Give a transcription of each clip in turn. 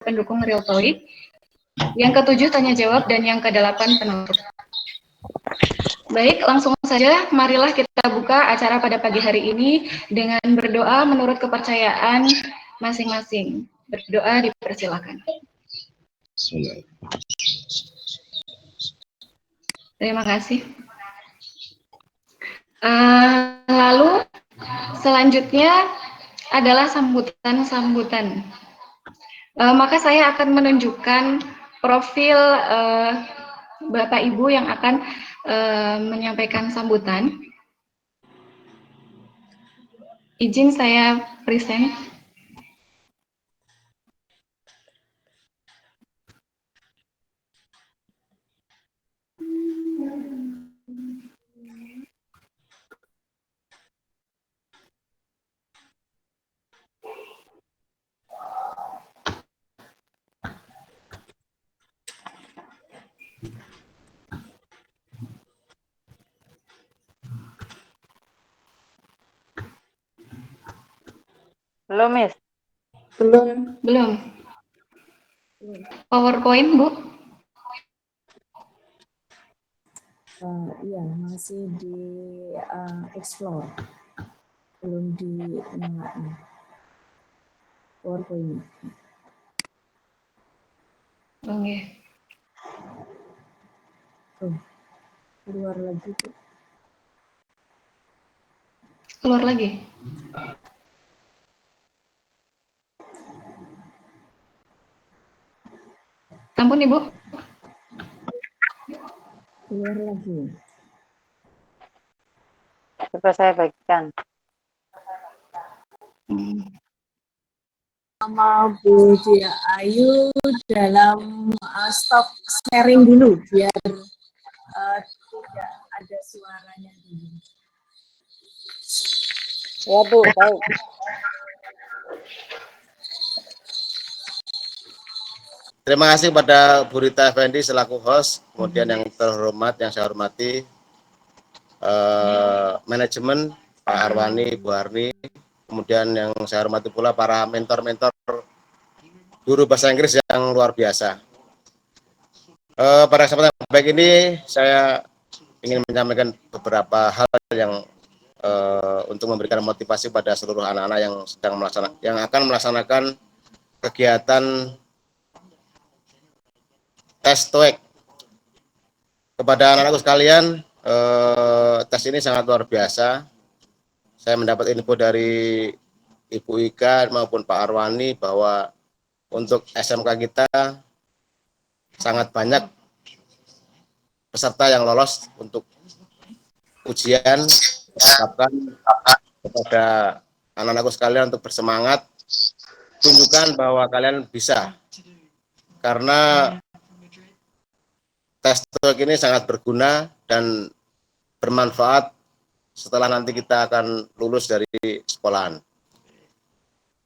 pendukung Real TOEIC. Yang ke-7 tanya jawab dan yang ke-8 penutup. Baik, langsung saja marilah kita buka acara pada pagi hari ini dengan berdoa menurut kepercayaan masing-masing. Berdoa dipersilakan. Terima kasih. Lalu selanjutnya adalah sambutan-sambutan. Maka saya akan menunjukkan profil Bapak Ibu yang akan menyampaikan sambutan. Izin saya present. Belum, Miss? Belum. PowerPoint, Bu? Iya, masih di explore, belum dinyalakan PowerPoint. Oke. Keluar lagi, Bu. Keluar lagi. Ampun, Ibu. Keluar lagi. Coba saya bagikan. Sama Bu Dia Ayu dalam stop sharing dulu biar tidak ada suaranya dulu. Ya, Bu, baik. Terima kasih kepada Bu Rita Effendi selaku host, kemudian yang terhormat, yang saya hormati manajemen Pak Arwani, Bu Arni, kemudian yang saya hormati pula para mentor-mentor guru bahasa Inggris yang luar biasa. Pada kesempatan baik ini saya ingin menyampaikan beberapa hal yang untuk memberikan motivasi pada seluruh anak-anak yang akan melaksanakan kegiatan tes TOEIC. Kepada anak-anakku sekalian, tes ini sangat luar biasa. Saya mendapat info dari Ibu Ika maupun Pak Arwani bahwa untuk SMK kita sangat banyak peserta yang lolos untuk ujian. Harapkan kepada anak-anakku sekalian untuk bersemangat, tunjukkan bahwa kalian bisa. Karena tes TOEIC ini sangat berguna dan bermanfaat setelah nanti kita akan lulus dari sekolahan.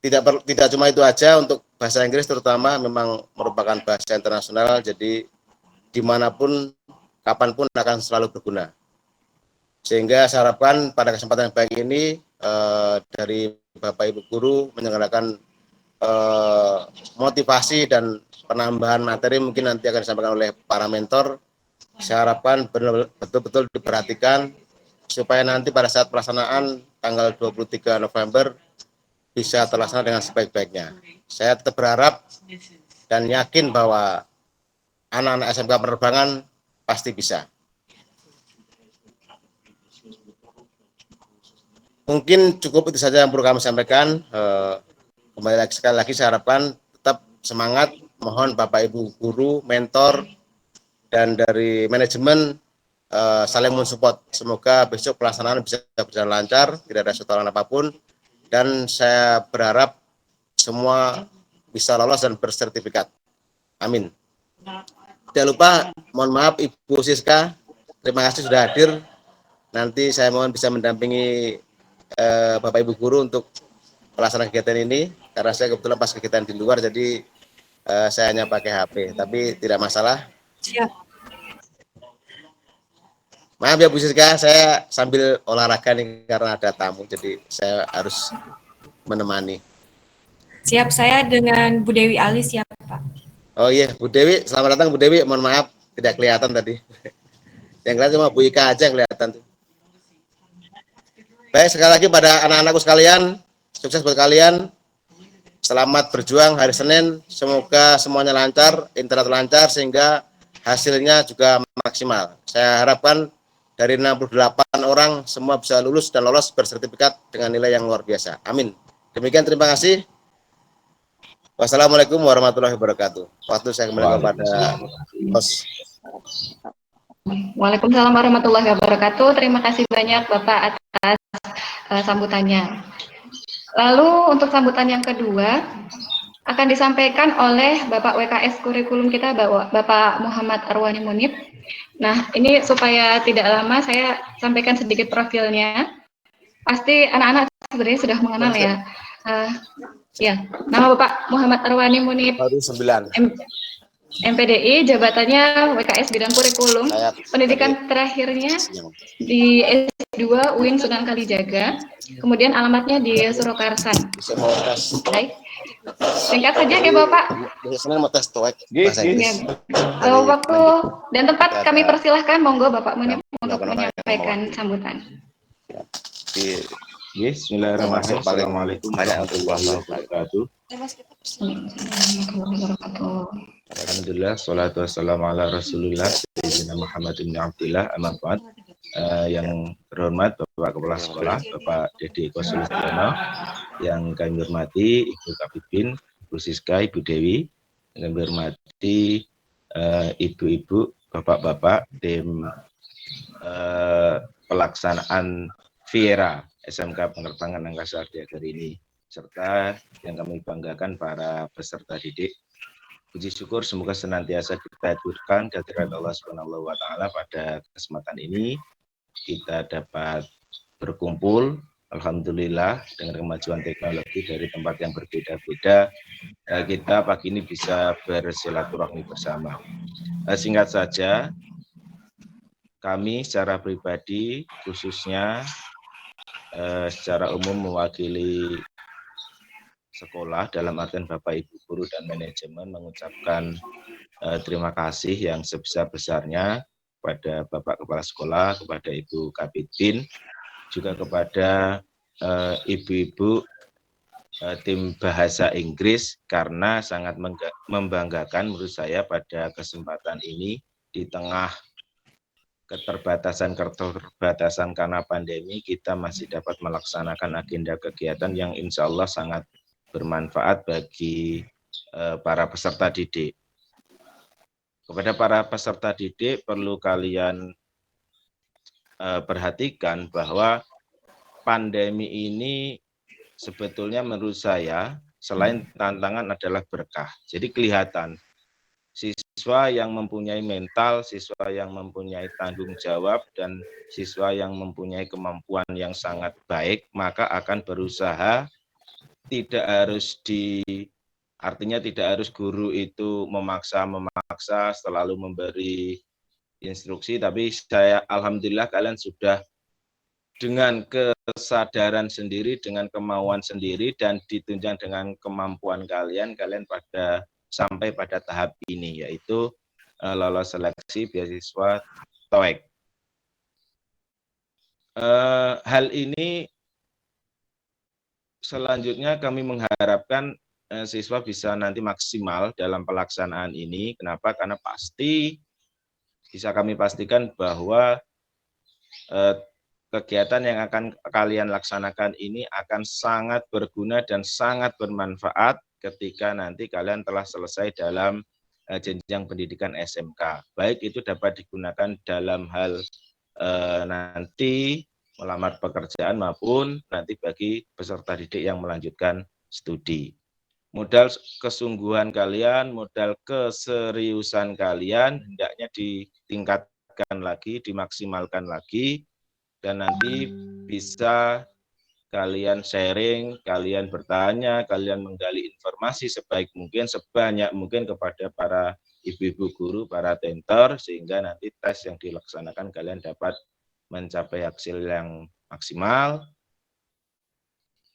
Tidak cuma itu aja, untuk bahasa Inggris terutama memang merupakan bahasa internasional, jadi dimanapun, kapanpun akan selalu berguna. Sehingga saya harapkan pada kesempatan baik ini dari Bapak Ibu Guru menyelenggarakan motivasi dan penambahan materi mungkin nanti akan disampaikan oleh para mentor. Saya harapkan betul-betul diperhatikan supaya nanti pada saat pelaksanaan tanggal 23 November bisa terlaksana dengan sebaik-baiknya. Saya tetap berharap dan yakin bahwa anak-anak SMK penerbangan pasti bisa. Mungkin cukup itu saja yang perlu kami sampaikan. Kembali lagi, sekali lagi saya harapkan tetap semangat. Mohon Bapak Ibu Guru, mentor, dan dari manajemen saling mensupport. Semoga besok pelaksanaan bisa berjalan lancar, tidak ada soalan apapun. Dan saya berharap semua bisa lolos dan bersertifikat. Amin. Tidak lupa, mohon maaf Ibu Siska, terima kasih sudah hadir. Nanti saya mohon bisa mendampingi Bapak Ibu Guru untuk pelaksanaan kegiatan ini, karena saya kebetulan pas kegiatan di luar, jadi saya hanya pakai HP, tapi tidak masalah. Siap. Maaf ya Bu Siska, saya sambil olahraga nih karena ada tamu, jadi saya harus menemani. Siap, saya dengan Bu Dewi Ali siap, Pak. Oh iya, Bu Dewi, selamat datang Bu Dewi. Mohon maaf tidak kelihatan tadi. Yang kelihatan cuma Bu Ika aja yang kelihatan tuh. Baik, sekali lagi pada anak-anakku sekalian, sukses buat kalian. Selamat berjuang hari Senin. Semoga semuanya lancar, internet lancar sehingga hasilnya juga maksimal. Saya harapkan dari 68 orang semua bisa lulus dan lolos bersertifikat dengan nilai yang luar biasa. Amin. Demikian, terima kasih. Wassalamualaikum warahmatullahi wabarakatuh. Waktu saya kembali kepada host. Waalaikumsalam warahmatullahi wabarakatuh. Terima kasih banyak Bapak atas sambutannya. Lalu untuk sambutan yang kedua akan disampaikan oleh Bapak WKS kurikulum kita, Bapak Muhammad Arwani Munib. Nah, ini supaya tidak lama saya sampaikan sedikit profilnya. Pasti anak-anak sebenarnya sudah mengenal ya. Ya, nama Bapak Muhammad Arwani Munib. Baru 9. MPDI, jabatannya WKS bidang kurikulum. Pendidikan terakhirnya di S2 UIN Sunan Kalijaga. Kemudian alamatnya di Surakarsan. Baik. Singkat saja ya Bapak. Senin mau tes TOEIC bahasa Inggris. Waktu dan tempat kami persilahkan, monggo Bapak Munib untuk menyampaikan sambutan. Bismillahirrahmanirrahim. Assalamualaikum warahmatullahi wabarakatuh. Alhamdulillah, salatu wassalamu ala rasulullah Sayyidina Muhammad bin Abdillah, amma ba'd. Yang terhormat Bapak Kepala Sekolah, Bapak Dede Eko Sulistiono, yang kami hormati Ibu Kabidbin, Ibu Siska, Ibu Dewi, yang kami hormati Ibu-ibu, Bapak-bapak, tim pelaksanaan Viera SMK Penerbangan Angkasa hari ini, serta yang kami banggakan para peserta didik. Puji syukur semoga senantiasa kita haturkan kehadirat Allah Subhanahu wa taala pada kesempatan ini kita dapat berkumpul, alhamdulillah dengan kemajuan teknologi dari tempat yang berbeda-beda, kita pagi ini bisa bersilaturahmi bersama. Singkat saja, kami secara pribadi khususnya secara umum mewakili sekolah dalam artian Bapak Ibu guru dan manajemen mengucapkan terima kasih yang sebesar-besarnya kepada Bapak Kepala Sekolah, kepada Ibu Kabidbin, juga kepada ibu-ibu tim bahasa Inggris, karena sangat membanggakan menurut saya pada kesempatan ini di tengah keterbatasan karena pandemi, kita masih dapat melaksanakan agenda kegiatan yang insya Allah sangat bermanfaat bagi para peserta didik. Kepada para peserta didik perlu kalian perhatikan bahwa pandemi ini sebetulnya menurut saya selain tantangan adalah berkah. Jadi kelihatan siswa yang mempunyai mental, siswa yang mempunyai tanggung jawab, dan siswa yang mempunyai kemampuan yang sangat baik, maka akan berusaha. Tidak harus artinya tidak harus guru itu memaksa selalu memberi instruksi, tapi saya alhamdulillah kalian sudah dengan kesadaran sendiri, dengan kemauan sendiri, dan ditunjang dengan kemampuan kalian sampai pada tahap ini, yaitu lolos seleksi beasiswa TOEIC. Hal ini selanjutnya kami mengharapkan siswa bisa nanti maksimal dalam pelaksanaan ini. Kenapa? Karena pasti bisa kami pastikan bahwa kegiatan yang akan kalian laksanakan ini akan sangat berguna dan sangat bermanfaat ketika nanti kalian telah selesai dalam jenjang pendidikan SMK. Baik itu dapat digunakan dalam hal nanti melamar pekerjaan maupun nanti bagi peserta didik yang melanjutkan studi. Modal kesungguhan kalian, modal keseriusan kalian hendaknya ditingkatkan lagi, dimaksimalkan lagi, dan nanti bisa kalian sharing, kalian bertanya, kalian menggali informasi sebaik mungkin, sebanyak mungkin kepada para ibu-ibu guru, para tentor, sehingga nanti tes yang dilaksanakan kalian dapat mencapai hasil yang maksimal,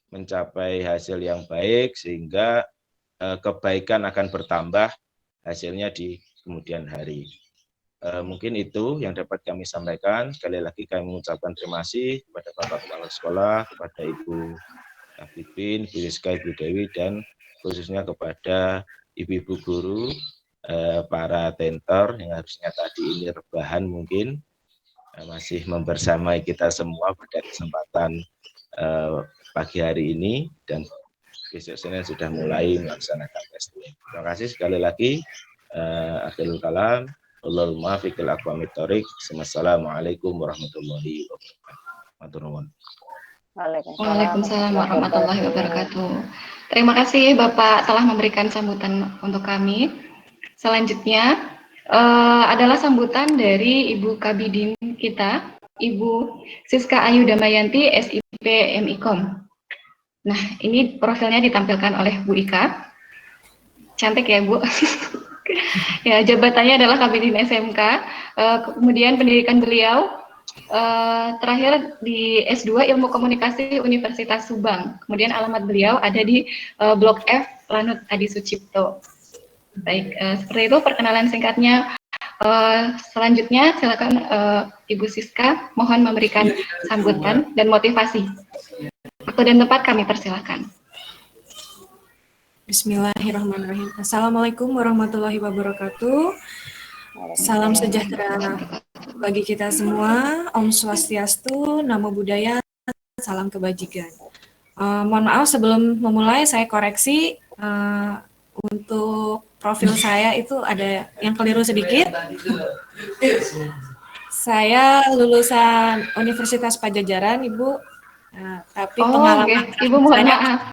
mencapai hasil yang baik, sehingga kebaikan akan bertambah hasilnya di kemudian hari. Mungkin itu yang dapat kami sampaikan. Sekali lagi kami mengucapkan terima kasih kepada Bapak Kepala Sekolah, kepada Ibu Kapipin, Bu Rizka, Ibu Dewi, dan khususnya kepada ibu-ibu guru, para tentor yang harusnya tadi ini rebahan mungkin, masih membersamai kita semua pada kesempatan pagi hari ini, dan besok Senin sudah mulai melaksanakan testing. Terima kasih sekali lagi. Akhirul kalam. Allahul muwaffiq ila aqwamit thoriq. Wassalamualaikum warahmatullahi wabarakatuh. Waalaikumsalam warahmatullahi wabarakatuh. Terima kasih Bapak telah memberikan sambutan untuk kami. Selanjutnya adalah sambutan dari Ibu Kabidin kita, Ibu Siska Ayu Damayanti, SIP MIKOM. Nah, ini profilnya ditampilkan oleh Bu Ika. Cantik ya, Bu. Ya, jabatannya adalah Kabidin SMK, kemudian pendidikan beliau terakhir di S2 Ilmu Komunikasi Universitas Subang. Kemudian alamat beliau ada di Blok F Lanut Adi Sucipto. Baik, seperti itu perkenalan singkatnya. Selanjutnya silakan Ibu Siska mohon memberikan sambutan dan motivasi. Waktu dan tempat kami persilakan. Bismillahirrahmanirrahim. Assalamualaikum warahmatullahi wabarakatuh. Salam sejahtera bagi kita semua. Om Swastiastu, Namo Buddhaya, salam kebajikan. Mohon maaf sebelum memulai saya koreksi untuk profil saya itu ada yang keliru sedikit. Saya lulusan Universitas Pajajaran, Ibu. Tapi pengalaman Ibu mohon maaf.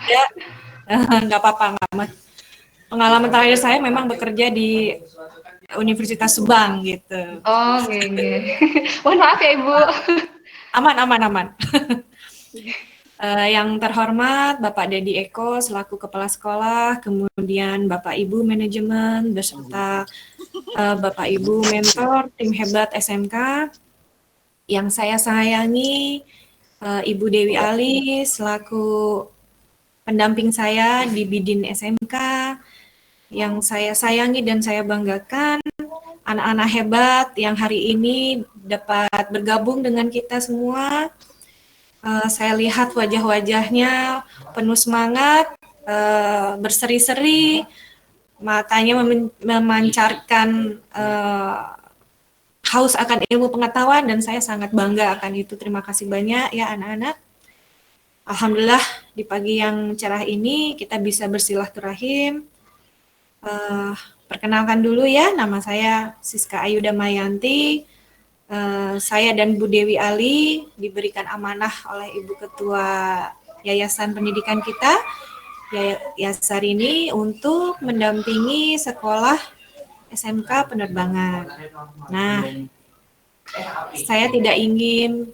Nggak apa-apa, pengalaman terakhir saya memang bekerja di Universitas Subang gitu. Oh, oke. Mohon maaf ya Ibu. Aman. Yang terhormat Bapak Dedi Eko selaku Kepala Sekolah, kemudian Bapak Ibu Manajemen beserta Bapak Ibu Mentor Tim Hebat SMK, yang saya sayangi Ibu Dewi Ali selaku pendamping saya di Bidin SMK, yang saya sayangi dan saya banggakan, anak-anak hebat yang hari ini dapat bergabung dengan kita semua. Saya lihat wajah-wajahnya penuh semangat, berseri-seri, matanya memancarkan haus akan ilmu pengetahuan, dan saya sangat bangga akan itu. Terima kasih banyak ya anak-anak. Alhamdulillah di pagi yang cerah ini kita bisa bersilaturahim. Perkenalkan dulu ya, nama saya Siska Ayu Damayanti. Saya dan Bu Dewi Ali diberikan amanah oleh Ibu Ketua Yayasan Pendidikan kita, Yayasan ini, untuk mendampingi sekolah SMK penerbangan. Nah, saya tidak ingin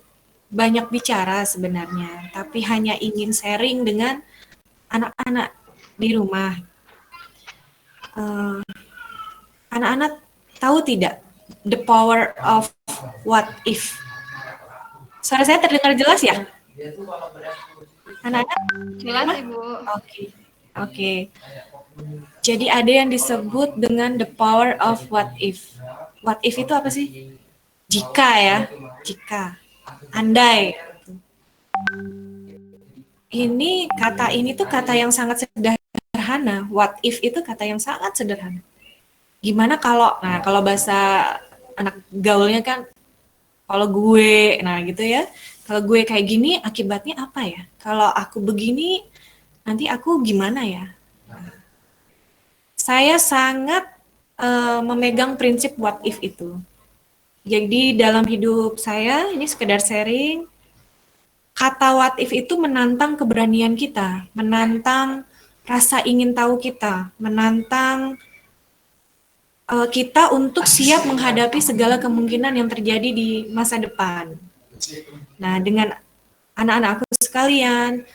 banyak bicara sebenarnya, tapi hanya ingin sharing dengan anak-anak di rumah. Anak-anak tahu tidak the power of what if? Suara saya terdengar jelas ya? Anak-anak? Jelas Ibu. Oke. Jadi ada yang disebut dengan the power of what if. What if itu apa sih? Jika ya, jika. Andai. Kata ini tuh kata yang sangat sederhana. What if itu kata yang sangat sederhana. Gimana kalau bahasa anak gaulnya kan, kalau gue, gitu ya. Kalau gue kayak gini, akibatnya apa ya? Kalau aku begini, nanti aku gimana ya? Saya sangat memegang prinsip what if itu. Jadi dalam hidup saya, ini sekedar sharing, kata what if itu menantang keberanian kita, menantang rasa ingin tahu kita, menantang kita untuk siap menghadapi segala kemungkinan yang terjadi di masa depan. Nah, dengan anak-anak aku sekalian,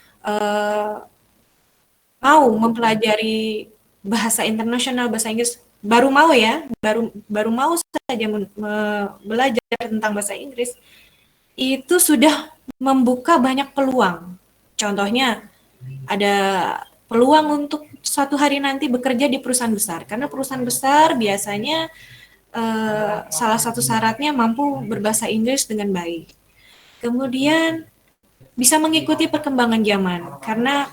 mau mempelajari bahasa internasional, bahasa Inggris, baru mau saja belajar tentang bahasa Inggris, itu sudah membuka banyak peluang. Contohnya ada peluang untuk suatu hari nanti bekerja di perusahaan besar. Karena perusahaan besar biasanya salah satu syaratnya mampu berbahasa Inggris dengan baik. Kemudian bisa mengikuti perkembangan zaman, karena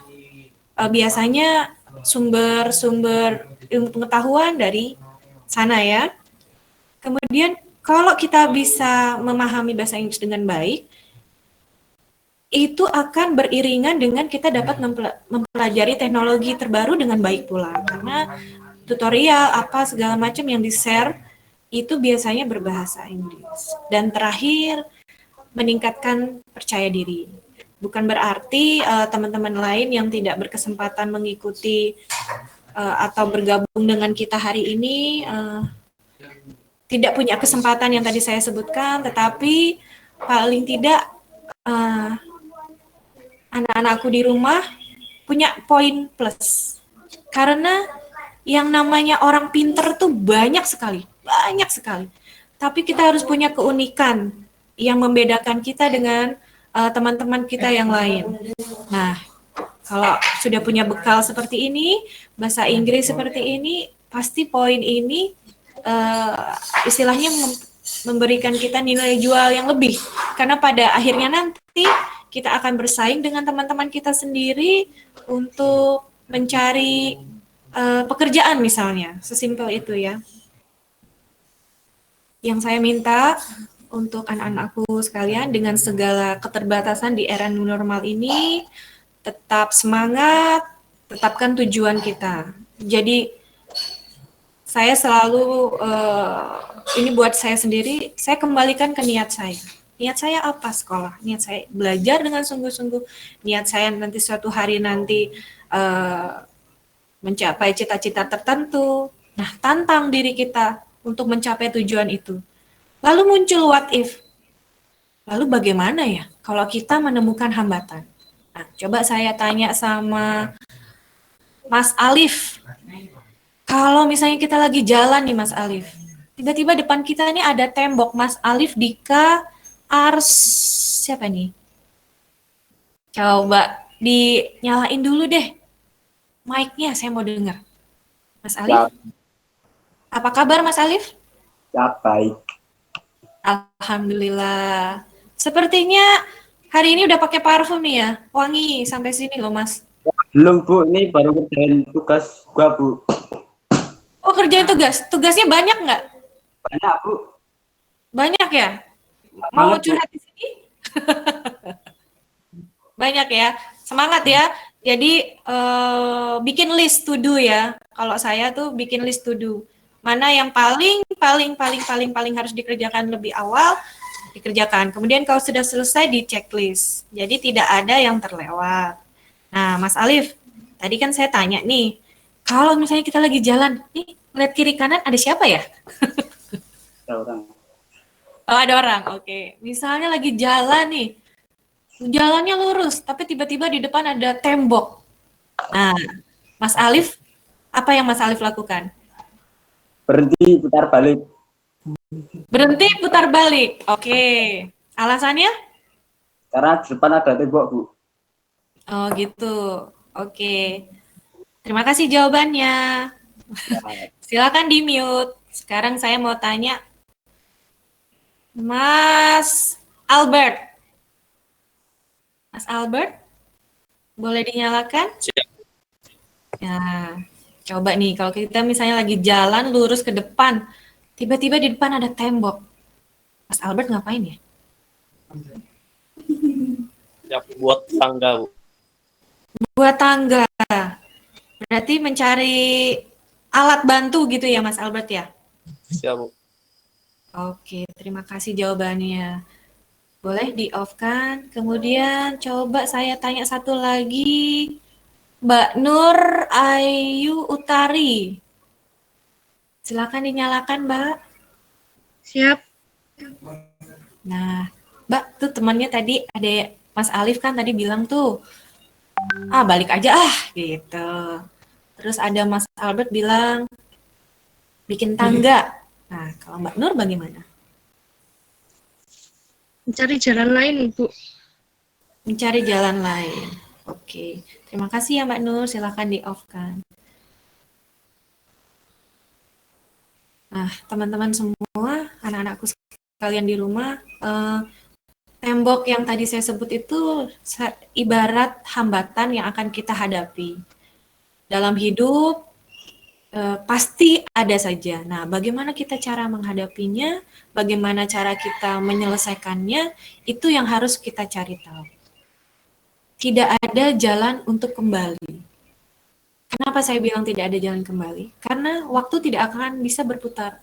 biasanya sumber-sumber ilmu pengetahuan dari sana ya. Kemudian kalau kita bisa memahami bahasa Inggris dengan baik, itu akan beriringan dengan kita dapat mempelajari teknologi terbaru dengan baik pula. Karena tutorial apa segala macam yang di-share itu biasanya berbahasa Inggris. Dan terakhir, meningkatkan percaya diri. Bukan berarti teman-teman lain yang tidak berkesempatan mengikuti atau bergabung dengan kita hari ini tidak punya kesempatan yang tadi saya sebutkan, tetapi paling tidak anak-anakku di rumah punya poin plus. Karena yang namanya orang pinter tuh banyak sekali. Tapi kita harus punya keunikan yang membedakan kita dengan teman-teman kita yang lain. Nah, kalau sudah punya bekal seperti ini, bahasa Inggris seperti ini, pasti poin ini istilahnya memberikan kita nilai jual yang lebih. Karena pada akhirnya nanti kita akan bersaing dengan teman-teman kita sendiri untuk mencari pekerjaan misalnya. Sesimpel itu ya. Yang saya minta untuk anak-anakku sekalian dengan segala keterbatasan di era new normal ini, tetap semangat, tetapkan tujuan kita. Jadi saya selalu, ini buat saya sendiri, saya kembalikan ke niat saya. Niat saya apa sekolah? Niat saya belajar dengan sungguh-sungguh. Niat saya nanti suatu hari nanti mencapai cita-cita tertentu. Nah, tantang diri kita untuk mencapai tujuan itu. Lalu muncul what if. Lalu bagaimana ya kalau kita menemukan hambatan? Nah, coba saya tanya sama Mas Alif. Kalau misalnya kita lagi jalan nih Mas Alif, tiba-tiba depan kita ini ada tembok Mas Alif, Dika, Ars, siapa nih? Coba dinyalain dulu deh mic-nya, saya mau dengar. Mas Alif? Apa kabar Mas Alif? Ya, baik. Alhamdulillah. Sepertinya hari ini udah pakai parfum nih ya, wangi sampai sini loh Mas. Belum Bu, ini baru kerjain tugas gua Bu. Oh kerjain tugas, tugasnya banyak nggak? Banyak Bu. Banyak ya? Mau curhat di sini? Banyak ya, semangat ya. Jadi bikin list to do ya. Kalau saya tuh bikin list to do. Mana yang paling harus dikerjakan lebih awal, dikerjakan. Kemudian kalau sudah selesai di checklist. Jadi tidak ada yang terlewat. Nah, Mas Alif, tadi kan saya tanya nih, kalau misalnya kita lagi jalan, nih lihat kiri kanan ada siapa ya? Ada orang. Oh, ada orang. Oke. Misalnya lagi jalan nih. Jalannya lurus, tapi tiba-tiba di depan ada tembok. Nah, Mas Alif, apa yang Mas Alif lakukan? Berhenti, putar balik. Berhenti, putar balik. Oke. Alasannya? Karena di depan ada tembok Bu. Oh, gitu. Oke. Terima kasih jawabannya. Silakan di-mute. Sekarang saya mau tanya Mas Albert. Mas Albert, boleh dinyalakan? Siap. Ya, coba nih, kalau kita misalnya lagi jalan lurus ke depan, tiba-tiba di depan ada tembok. Mas Albert ngapain ya? Ya, buat tangga, Bu. Buat tangga. Berarti mencari alat bantu gitu ya, Mas Albert ya? Siap, Bu. Oke, terima kasih jawabannya. Boleh di-off-kan. Kemudian coba saya tanya satu lagi. Mbak Nur Ayu Utari. Silakan dinyalakan, Mbak. Siap. Nah, Mbak, tuh temannya tadi ada Mas Alif kan tadi bilang tuh, balik aja gitu. Terus ada Mas Albert bilang, bikin tangga. Nah, kalau Mbak Nur bagaimana? Mencari jalan lain, Bu. Mencari jalan lain. Oke, terima kasih ya Mbak Nur, silakan di-off-kan. Nah, teman-teman semua, anak-anakku sekalian di rumah, tembok yang tadi saya sebut itu ibarat hambatan yang akan kita hadapi. Dalam hidup, pasti ada saja. Nah, bagaimana kita cara menghadapinya, bagaimana cara kita menyelesaikannya, itu yang harus kita cari tahu. Tidak ada jalan untuk kembali. Kenapa saya bilang tidak ada jalan kembali? Karena waktu tidak akan bisa berputar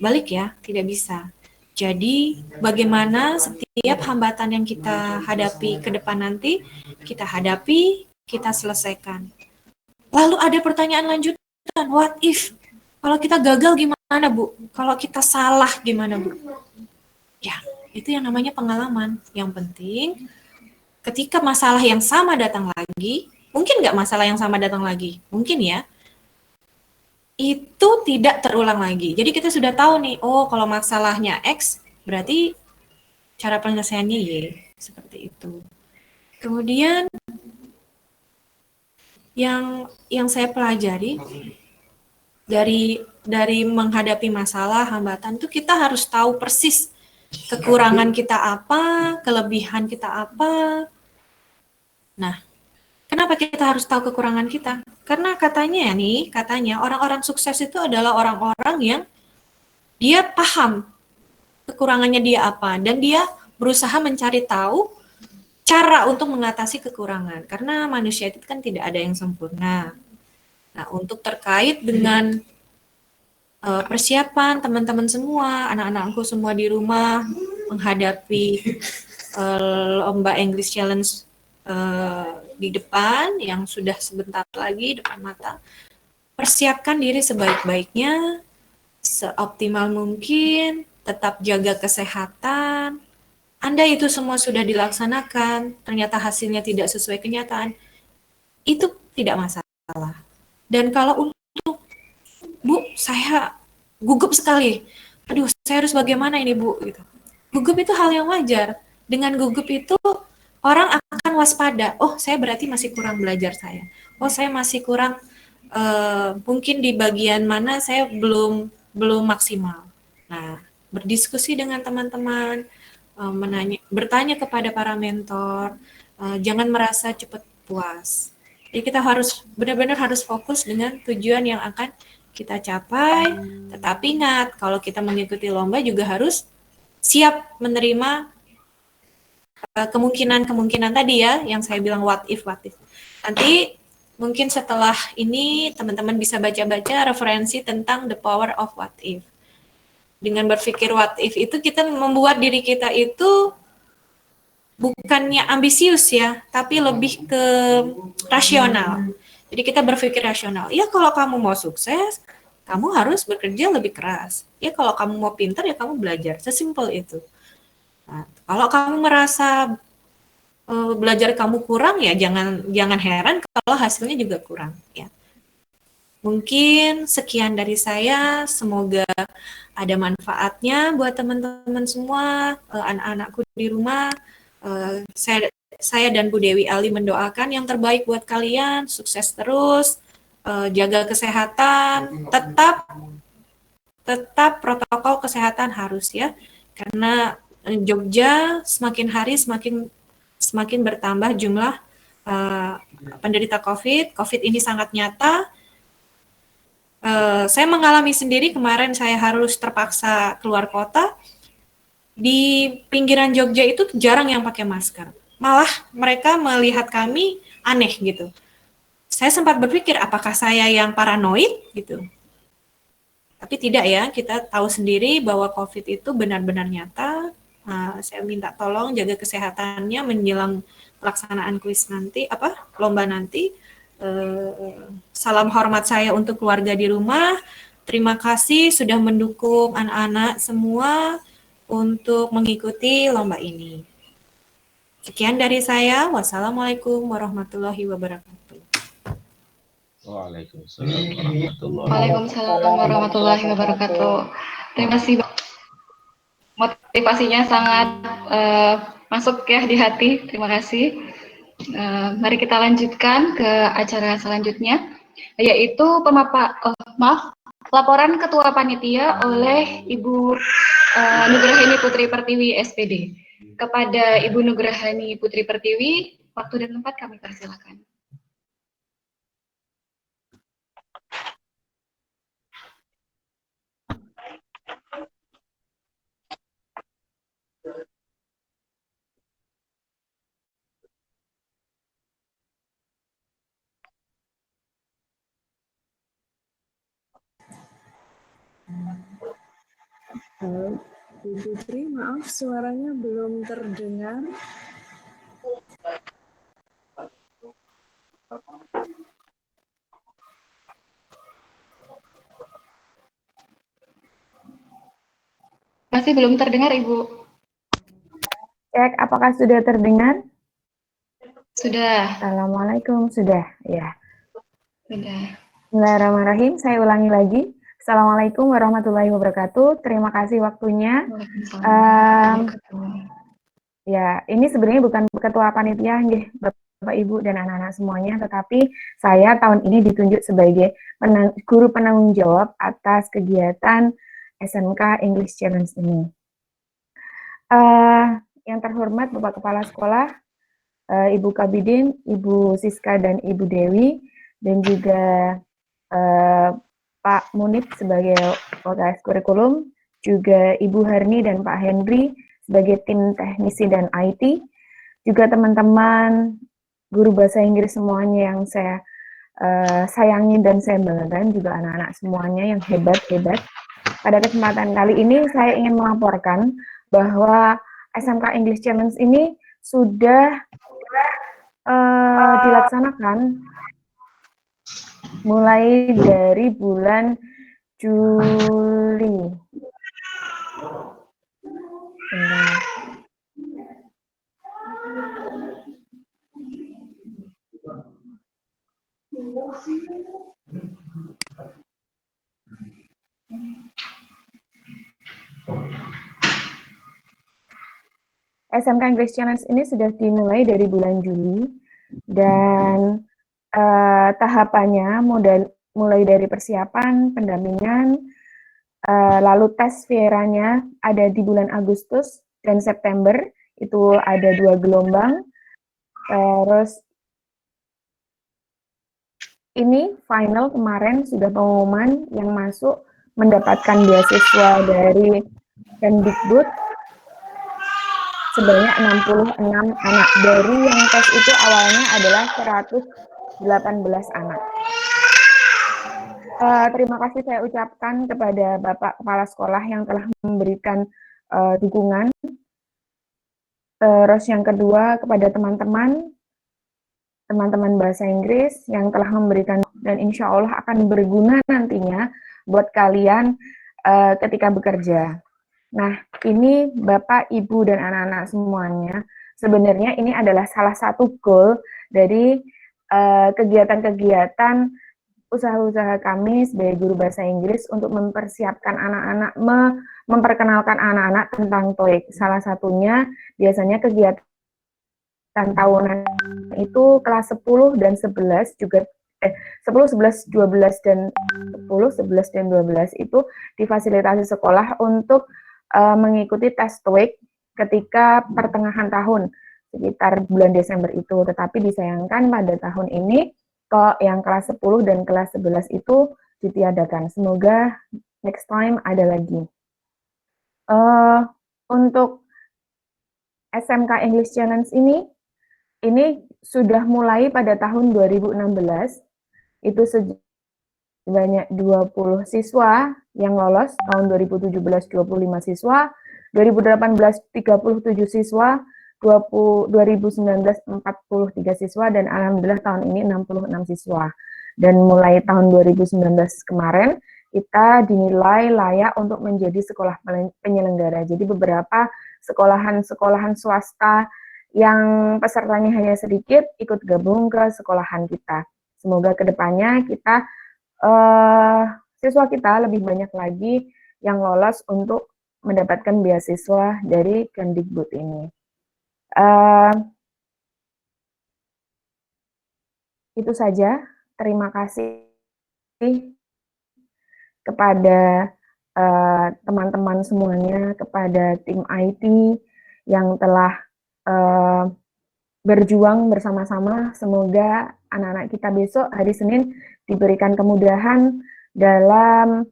balik ya, tidak bisa. Jadi bagaimana setiap hambatan yang kita hadapi ke depan nanti, kita hadapi, kita selesaikan. Lalu ada pertanyaan lanjutan, what if? Kalau kita gagal gimana Bu? Kalau kita salah gimana Bu? Ya, itu yang namanya pengalaman. Yang penting, ketika masalah yang sama datang lagi, mungkin nggak masalah yang sama datang lagi? Mungkin ya. Itu tidak terulang lagi. Jadi kita sudah tahu nih, oh kalau masalahnya X, berarti cara penyelesaiannya Y. Seperti itu. Kemudian, yang saya pelajari, dari menghadapi masalah, hambatan, itu kita harus tahu persis kekurangan kita apa, kelebihan kita apa. Nah, kenapa kita harus tahu kekurangan kita? Karena katanya orang-orang sukses itu adalah orang-orang yang dia paham kekurangannya dia apa, dan dia berusaha mencari tahu cara untuk mengatasi kekurangan. Karena manusia itu kan tidak ada yang sempurna. Nah, untuk terkait dengan persiapan teman-teman semua, anak-anakku semua di rumah menghadapi lomba English Challenge di depan yang sudah sebentar lagi depan mata, persiapkan diri sebaik-baiknya, seoptimal mungkin, tetap jaga kesehatan. Andai itu semua sudah dilaksanakan, ternyata hasilnya tidak sesuai kenyataan, itu tidak masalah. Dan kalau untuk, Bu, saya gugup sekali. Aduh, saya harus bagaimana ini, Bu? Gitu. Gugup itu hal yang wajar. Dengan gugup itu, orang akan waspada. Oh, saya berarti masih kurang belajar saya. Oh, saya masih kurang, mungkin di bagian mana saya belum maksimal. Nah, berdiskusi dengan teman-teman, bertanya kepada para mentor, jangan merasa cepat puas. Jadi kita harus benar-benar harus fokus dengan tujuan yang akan kita capai. Tetapi ingat, kalau kita mengikuti lomba juga harus siap menerima kemungkinan-kemungkinan tadi ya, yang saya bilang what if. Nanti mungkin setelah ini teman-teman bisa baca-baca referensi tentang the power of what if. Dengan berpikir what if itu kita membuat diri kita itu bukannya ambisius ya, tapi lebih ke rasional. Jadi kita berpikir rasional. Ya kalau kamu mau sukses, kamu harus bekerja lebih keras. Ya kalau kamu mau pintar, ya kamu belajar. Sesimpel itu. Nah, kalau kamu merasa belajar kamu kurang, ya jangan heran kalau hasilnya juga kurang. Ya. Mungkin sekian dari saya. Semoga ada manfaatnya buat teman-teman semua, anak-anakku di rumah. Saya dan Bu Dewi Ali mendoakan yang terbaik buat kalian, sukses terus, jaga kesehatan, tetap protokol kesehatan harus ya, karena Jogja semakin hari semakin bertambah jumlah penderita COVID ini sangat nyata. Saya mengalami sendiri, kemarin saya harus terpaksa keluar kota. Di pinggiran Jogja itu jarang yang pakai masker. Malah mereka melihat kami aneh gitu. Saya sempat berpikir apakah saya yang paranoid gitu. Tapi tidak ya, kita tahu sendiri bahwa COVID itu benar-benar nyata. Saya minta tolong jaga kesehatannya menjelang pelaksanaan kuis nanti, lomba nanti. Salam hormat saya untuk keluarga di rumah. Terima kasih sudah mendukung anak-anak semua untuk mengikuti lomba ini. Sekian dari saya. Wassalamualaikum warahmatullahi wabarakatuh. Waalaikumsalam warahmatullahi wabarakatuh. Terima kasih. Motivasinya sangat masuk ya di hati. Terima kasih. Mari kita lanjutkan ke acara selanjutnya, yaitu laporan Ketua Panitia oleh Ibu Nugrahini Putri Pertiwi, SPD. Kepada Ibu Nugrahini Putri Pertiwi, waktu dan tempat kami persilakan. Halo, Bu Putri, maaf suaranya belum terdengar. Masih belum terdengar, Ibu. Cek, apakah sudah terdengar? Sudah. Assalamualaikum, sudah, ya. Sudah. Bismillahirrahmanirrahim, saya ulangi lagi. Assalamualaikum warahmatullahi wabarakatuh. Terima kasih waktunya. Ya, ini sebenarnya bukan ketua panitia, Bapak Ibu dan anak-anak semuanya, tetapi saya tahun ini ditunjuk sebagai guru penanggung jawab atas kegiatan SMK English Challenge ini. Yang terhormat Bapak Kepala Sekolah, Ibu Kabidin, Ibu Siska dan Ibu Dewi, dan juga Pak Munib sebagai OTS kurikulum, juga Ibu Harni dan Pak Henry sebagai tim teknisi dan IT, juga teman-teman guru bahasa Inggris semuanya yang saya sayangi dan saya banggakan, juga anak-anak semuanya yang hebat-hebat. Pada kesempatan kali ini saya ingin melaporkan bahwa SMK English Challenge ini sudah dilaksanakan mulai dari bulan Juli. SMK English Challenge ini sudah dimulai dari bulan Juli dan tahapannya mulai dari persiapan, pendampingan, lalu tes Vieranya ada di bulan Agustus dan September, itu ada 2 gelombang. Terus ini final kemarin sudah pengumuman yang masuk mendapatkan beasiswa dari Kemdikbud sebanyak 66 anak. Dari yang tes itu awalnya adalah 118 anak. Terima kasih saya ucapkan kepada Bapak Kepala Sekolah yang telah memberikan dukungan. Terus yang kedua kepada teman-teman bahasa Inggris yang telah memberikan, dan insya Allah akan berguna nantinya buat kalian ketika bekerja. Nah, ini Bapak, Ibu, dan anak-anak semuanya, sebenarnya ini adalah salah satu goal dari kegiatan-kegiatan usaha-usaha kami sebagai guru bahasa Inggris untuk mempersiapkan anak-anak, memperkenalkan anak-anak tentang TOEIC. Salah satunya biasanya kegiatan tahunan itu kelas 10 dan 11 juga 10, 11, 12 dan 10, 11 dan 12 itu difasilitasi sekolah untuk mengikuti tes TOEIC ketika pertengahan tahun sekitar bulan Desember itu, tetapi disayangkan pada tahun ini kok yang kelas 10 dan kelas 11 itu ditiadakan. Semoga next time ada lagi. Untuk SMK English Challenge ini sudah mulai pada tahun 2016, itu sebanyak 20 siswa yang lolos, tahun 2017 25 siswa, 2018 37 siswa, 2019 43 siswa, dan alhamdulillah tahun ini 66 siswa. Dan mulai tahun 2019 kemarin kita dinilai layak untuk menjadi sekolah penyelenggara. Jadi beberapa sekolahan swasta yang pesertanya hanya sedikit ikut gabung ke sekolahan kita. Semoga kedepannya kita siswa kita lebih banyak lagi yang lolos untuk mendapatkan beasiswa dari Kemdikbud ini. Itu saja. Terima kasih kepada teman-teman semuanya, kepada tim IT yang telah berjuang bersama-sama. Semoga anak-anak kita besok hari Senin diberikan kemudahan dalam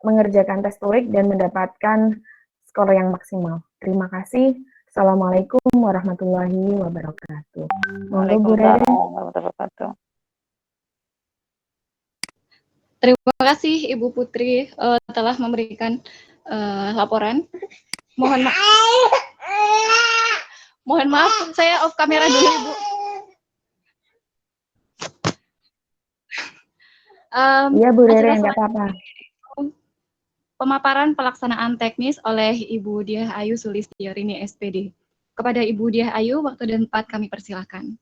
mengerjakan tes TOEIC dan mendapatkan skor yang maksimal. Terima kasih. Assalamualaikum warahmatullahi wabarakatuh. Monggo Bu Rere. Waalaikumsalam warahmatullahi wabarakatuh. Terima kasih Ibu Putri telah memberikan laporan. Mohon maaf, saya off kamera dulu Ibu. Iya Bu Rere, Acara enggak apa-apa. Pemaparan pelaksanaan teknis oleh Ibu Diah Ayu Sulistiorini SPD. Kepada Ibu Diah Ayu, waktu dan tempat kami persilakan.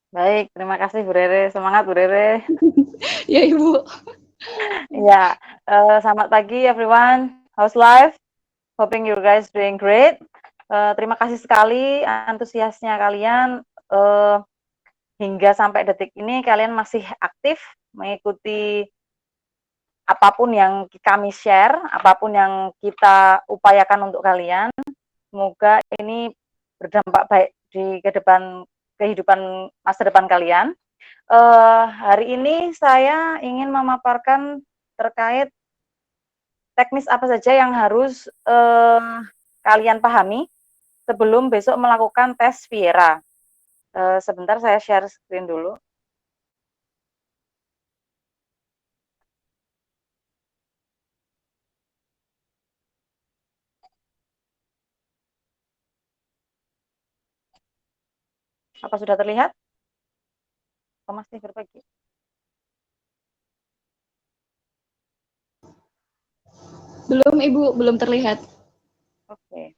Baik, terima kasih Bu Rere. Semangat Bu Rere. Ya Ibu. Ya, selamat pagi everyone. How's life? Hoping you guys doing great. Terima kasih sekali antusiasnya kalian. Hingga sampai detik ini kalian masih aktif mengikuti apapun yang kami share, apapun yang kita upayakan untuk kalian. Semoga ini berdampak baik di kehidupan masa depan kalian. Hari ini saya ingin memaparkan terkait teknis apa saja yang harus kalian pahami sebelum besok melakukan tes Viera. Sebentar saya share screen dulu. Apa sudah terlihat? Oh, masih berbagi? Belum Ibu, belum terlihat. Oke.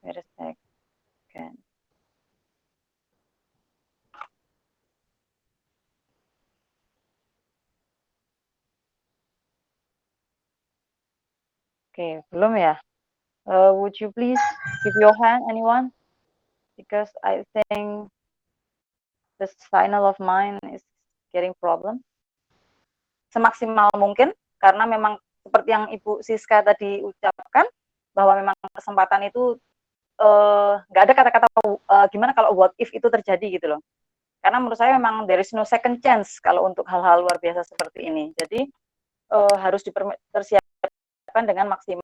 Wait a second. Oke, belum ya? Would you please give your hand, anyone? Because I think the signal of mine is getting problem. Semaksimal mungkin, karena memang seperti yang Ibu Siska tadi ucapkan, bahwa memang kesempatan itu nggak ada kata-kata gimana kalau what if itu terjadi gitu loh. Karena menurut saya memang there is no second chance kalau untuk hal-hal luar biasa seperti ini. Jadi harus dipersiapkan dengan maksimal.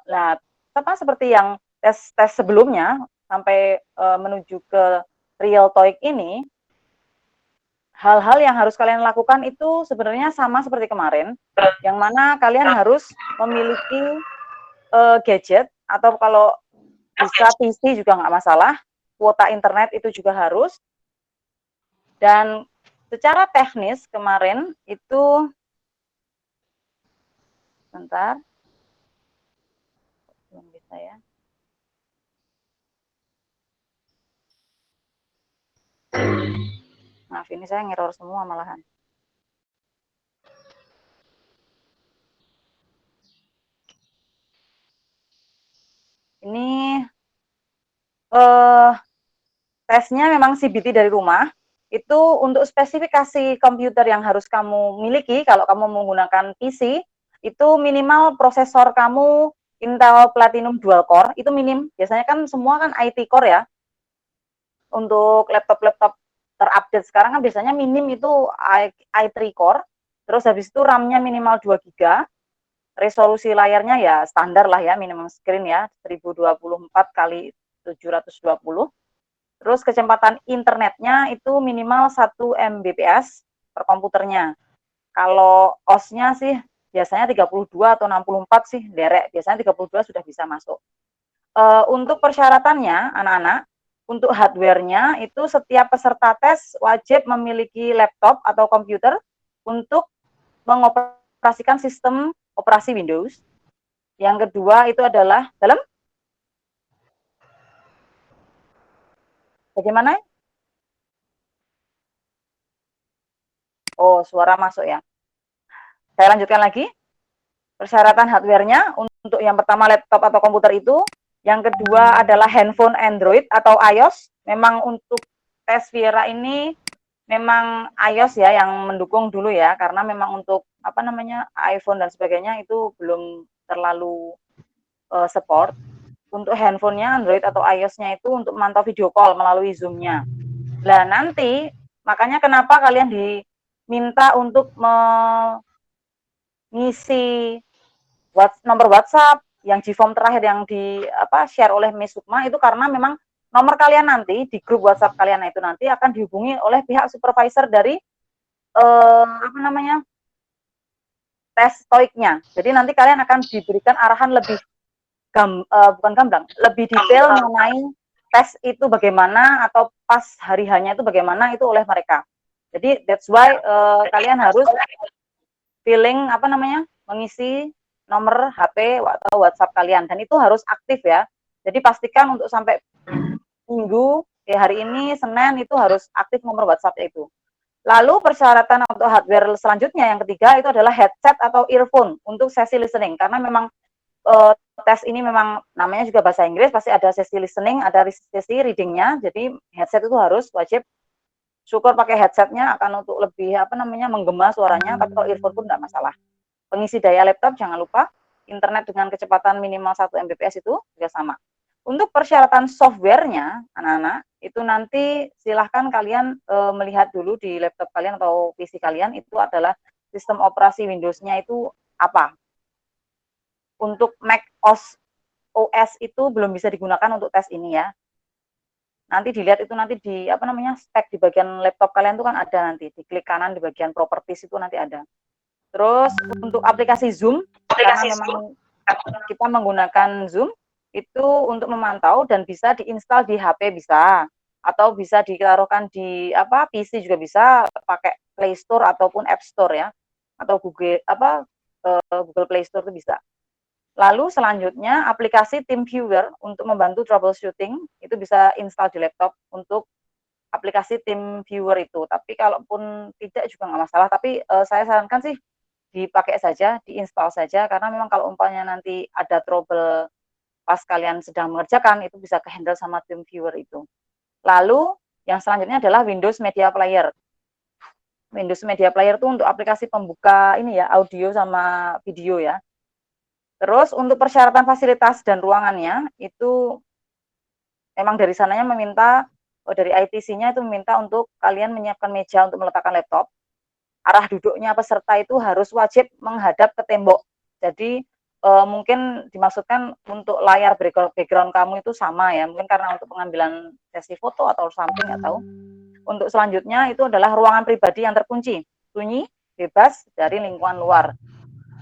Nah, sama seperti yang tes sebelumnya sampai menuju ke real TOEIC ini, hal-hal yang harus kalian lakukan itu sebenarnya sama seperti kemarin, yang mana kalian harus memiliki gadget atau kalau bisa PC juga nggak masalah, kuota internet itu juga harus. Dan secara teknis kemarin itu, bentar, belum bisa ya. Maaf, ini saya ngeror semua malahan. Ini tesnya memang CBT dari rumah. Itu untuk spesifikasi komputer yang harus kamu miliki kalau kamu menggunakan PC, itu minimal prosesor kamu Intel Platinum Dual Core, itu minim. Biasanya kan semua kan IT Core ya. Untuk laptop-laptop terupdate sekarang kan biasanya minim itu i3 Core, terus habis itu RAM-nya minimal 2 GB, resolusi layarnya ya standar lah ya, minimum screen ya, 1024 kali 720. Terus kecepatan internetnya itu minimal 1 Mbps per komputernya. Kalau OS-nya sih biasanya 32 atau 64 sih, derek. Biasanya 32 sudah bisa masuk. Untuk persyaratannya, anak-anak, untuk hardware-nya itu setiap peserta tes wajib memiliki laptop atau komputer untuk mengoperasikan sistem operasi Windows. Yang kedua itu adalah dalam bagaimana? Oh, suara masuk ya. Saya lanjutkan lagi. Persyaratan hardware-nya untuk yang pertama laptop atau komputer itu. Yang kedua adalah handphone Android atau iOS. Memang untuk tes Viera ini memang iOS ya yang mendukung dulu ya, karena memang untuk apa namanya iPhone dan sebagainya itu belum terlalu support. Untuk handphonenya Android atau iOS-nya itu untuk memantau video call melalui Zoom-nya. Nah nanti makanya kenapa kalian diminta untuk mengisi nomor WhatsApp yang G-Form terakhir yang di share oleh Miss Sukma itu karena memang nomor kalian nanti di grup WhatsApp kalian itu nanti akan dihubungi oleh pihak supervisor dari tes TOEIC-nya. Jadi nanti kalian akan diberikan arahan lebih bukan gamblang, lebih detail mengenai tes itu bagaimana atau pas hari hanya itu bagaimana itu oleh mereka. Jadi that's why kalian harus mengisi nomor HP atau WhatsApp kalian dan itu harus aktif ya. Jadi pastikan untuk sampai minggu hari ini Senin itu harus aktif nomor WhatsApp itu. Lalu persyaratan untuk hardware selanjutnya yang ketiga itu adalah headset atau earphone untuk sesi listening karena memang tes ini memang namanya juga bahasa Inggris, pasti ada sesi listening, ada sesi readingnya, jadi headset itu harus wajib. Syukur pakai headsetnya akan untuk lebih menggema suaranya, tapi kalau earphone pun tidak masalah. Pengisi daya laptop jangan lupa, internet dengan kecepatan minimal 1 Mbps itu juga sama. Untuk persyaratan softwarenya, anak-anak, itu nanti silahkan kalian melihat dulu di laptop kalian atau PC kalian, itu adalah sistem operasi Windows-nya itu apa. Untuk Mac OS itu belum bisa digunakan untuk tes ini ya. Nanti dilihat itu nanti di spek di bagian laptop kalian itu kan ada nanti, diklik kanan di bagian properties itu nanti ada. Terus untuk aplikasi Zoom, karena memang kita menggunakan Zoom itu untuk memantau dan bisa diinstal di HP bisa atau bisa ditaruhkan di PC juga bisa pakai Play Store ataupun App Store ya atau Google Play Store itu bisa. Lalu selanjutnya aplikasi TeamViewer untuk membantu troubleshooting itu bisa install di laptop untuk aplikasi TeamViewer itu. Tapi kalaupun tidak juga nggak masalah. Tapi saya sarankan sih dipakai saja, diinstal saja karena memang kalau umpamanya nanti ada trouble pas kalian sedang mengerjakan itu bisa kehandle sama TeamViewer itu. Lalu yang selanjutnya adalah Windows Media Player. Windows Media Player itu untuk aplikasi pembuka ini ya audio sama video ya. Terus untuk persyaratan fasilitas dan ruangannya itu memang dari sananya meminta dari ITC-nya itu meminta untuk kalian menyiapkan meja untuk meletakkan laptop. Arah duduknya peserta itu harus wajib menghadap ke tembok. Jadi mungkin dimaksudkan untuk layar background kamu itu sama ya. Mungkin karena untuk pengambilan sesi foto atau something nggak tahu. Untuk selanjutnya itu adalah ruangan pribadi yang terkunci, sunyi, bebas dari lingkungan luar.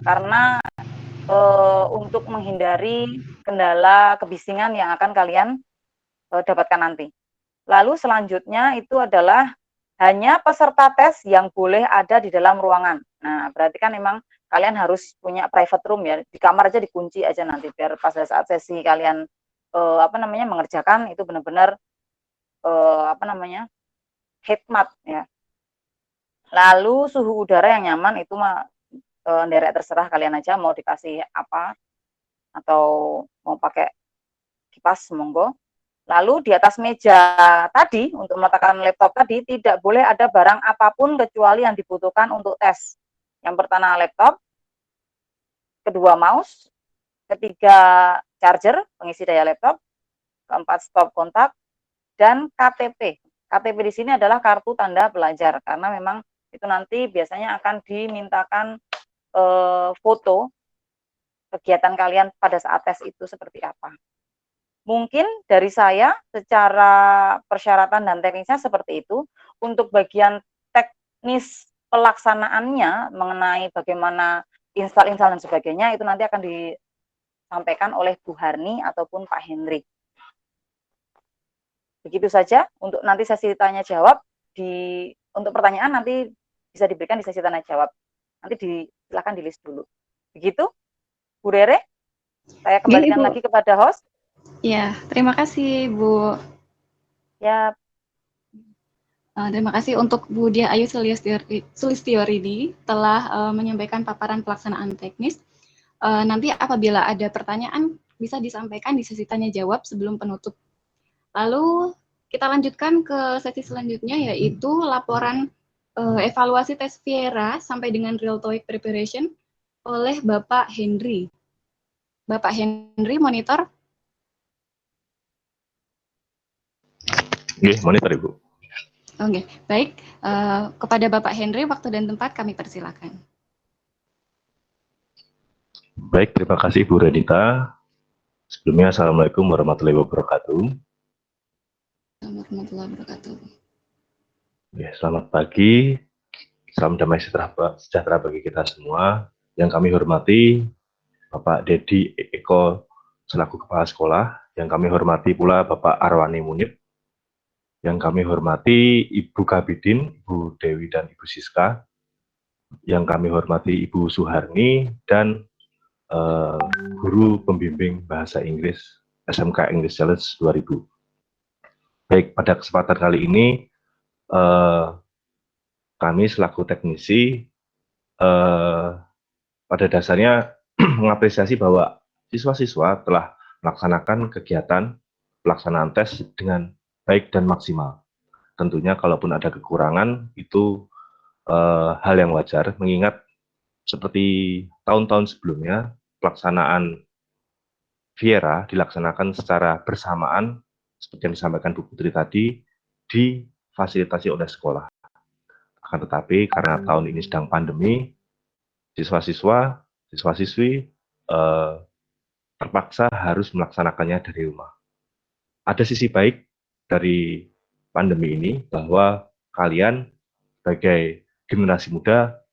Karena untuk menghindari kendala kebisingan yang akan kalian dapatkan nanti. Lalu selanjutnya itu adalah hanya peserta tes yang boleh ada di dalam ruangan. Nah, berarti kan memang kalian harus punya private room ya. Di kamar aja dikunci aja nanti biar pas saat sesi kalian mengerjakan itu benar-benar hikmat ya. Lalu suhu udara yang nyaman itu mah nderek terserah kalian aja mau dikasih apa atau mau pakai kipas monggo. Lalu di atas meja tadi untuk meletakkan laptop tadi tidak boleh ada barang apapun kecuali yang dibutuhkan untuk tes. Yang pertama laptop, kedua mouse, ketiga charger pengisi daya laptop, keempat stop kontak dan KTP. KTP di sini adalah kartu tanda pelajar karena memang itu nanti biasanya akan dimintakan foto kegiatan kalian pada saat tes itu seperti apa. Mungkin dari saya secara persyaratan dan teknisnya seperti itu. Untuk bagian teknis pelaksanaannya mengenai bagaimana install dan sebagainya itu nanti akan disampaikan oleh Bu Harni ataupun Pak Hendrik. Begitu saja untuk nanti sesi tanya jawab untuk pertanyaan nanti bisa diberikan di sesi tanya jawab. Nanti silakan di list dulu. Begitu, Bu Rere. Saya kembalikan lagi kepada host. Ya, terima kasih Bu. Ya. Terima kasih untuk Bu Dia Ayu Sulistiorini telah menyampaikan paparan pelaksanaan teknis. Nanti apabila ada pertanyaan bisa disampaikan di sesi tanya jawab sebelum penutup. Lalu Kita lanjutkan ke sesi selanjutnya, yaitu laporan evaluasi tes Viera sampai dengan Real TOEIC Preparation oleh Bapak Henry. Bapak Henry, monitor. Oke, monitor Ibu. Oke, baik. Kepada Bapak Henry, waktu dan tempat kami persilakan. Baik, terima kasih Bu Renita. Sebelumnya, Assalamualaikum warahmatullahi wabarakatuh. Warahmatullahi wabarakatuh. Ya, selamat pagi, salam damai sejahtera bagi kita semua. Yang kami hormati Bapak Dedi Eko selaku Kepala Sekolah, yang kami hormati pula Bapak Arwani Munib, yang kami hormati Ibu Kabidin, Ibu Dewi dan Ibu Siska, yang kami hormati Ibu Suharni, dan Guru Pembimbing Bahasa Inggris SMK English Challenge 2000. Baik, pada kesempatan kali ini, kami selaku teknisi pada dasarnya mengapresiasi bahwa siswa-siswa telah melaksanakan kegiatan pelaksanaan tes dengan baik dan maksimal. Tentunya kalaupun ada kekurangan itu hal yang wajar, mengingat seperti tahun-tahun sebelumnya pelaksanaan Viera dilaksanakan secara bersamaan seperti yang disampaikan Bu Putri tadi, difasilitasi oleh sekolah. Akan tetapi karena tahun ini sedang pandemi, siswa-siswa, siswa-siswi terpaksa harus melaksanakannya dari rumah. Ada sisi baik dari pandemi ini bahwa kalian sebagai generasi muda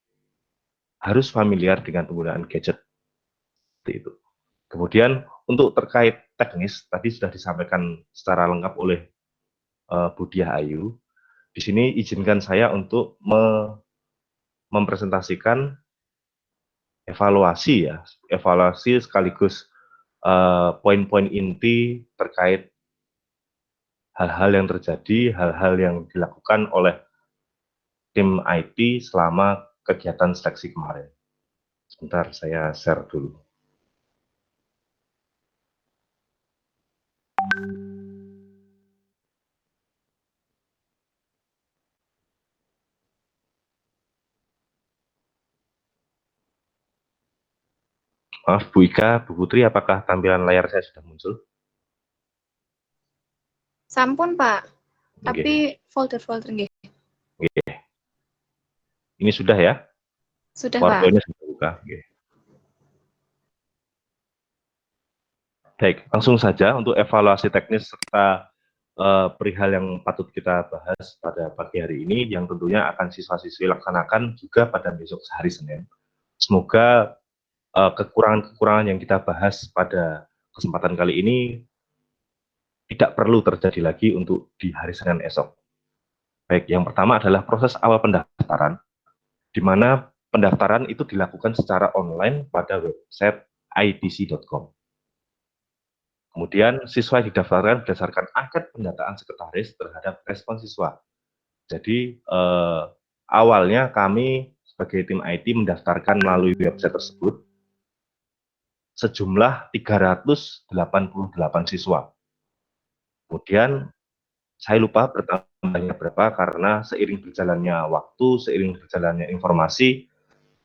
harus familiar dengan penggunaan gadget. Seperti itu. Kemudian untuk terkait teknis, tadi sudah disampaikan secara lengkap oleh Bu Diah Ayu. Di sini izinkan saya untuk mempresentasikan evaluasi sekaligus poin-poin inti terkait hal-hal yang terjadi, hal-hal yang dilakukan oleh tim IT selama kegiatan seleksi kemarin. Sebentar, saya share dulu. Maaf, Bu Ika, Bu Putri, apakah tampilan layar saya sudah muncul? Sampun, Pak. Oke. Tapi folder-folder nggih. Oke. Ini sudah ya? Sudah, Pak. PowerPoint-nya sudah buka. Oke. Baik, langsung saja untuk evaluasi teknis serta perihal yang patut kita bahas pada pagi hari ini, yang tentunya akan siswa-siswi laksanakan juga pada besok hari Senin. Semoga kekurangan-kekurangan yang kita bahas pada kesempatan kali ini tidak perlu terjadi lagi untuk di hari Senin esok. Baik, yang pertama adalah proses awal pendaftaran, di mana pendaftaran itu dilakukan secara online pada website itc.com. Kemudian siswa didaftarkan berdasarkan angket pendataan sekretaris terhadap respon siswa. Jadi awalnya kami sebagai tim IT mendaftarkan melalui website tersebut sejumlah 388 siswa. Kemudian saya lupa bertambahnya berapa karena seiring berjalannya waktu, seiring berjalannya informasi,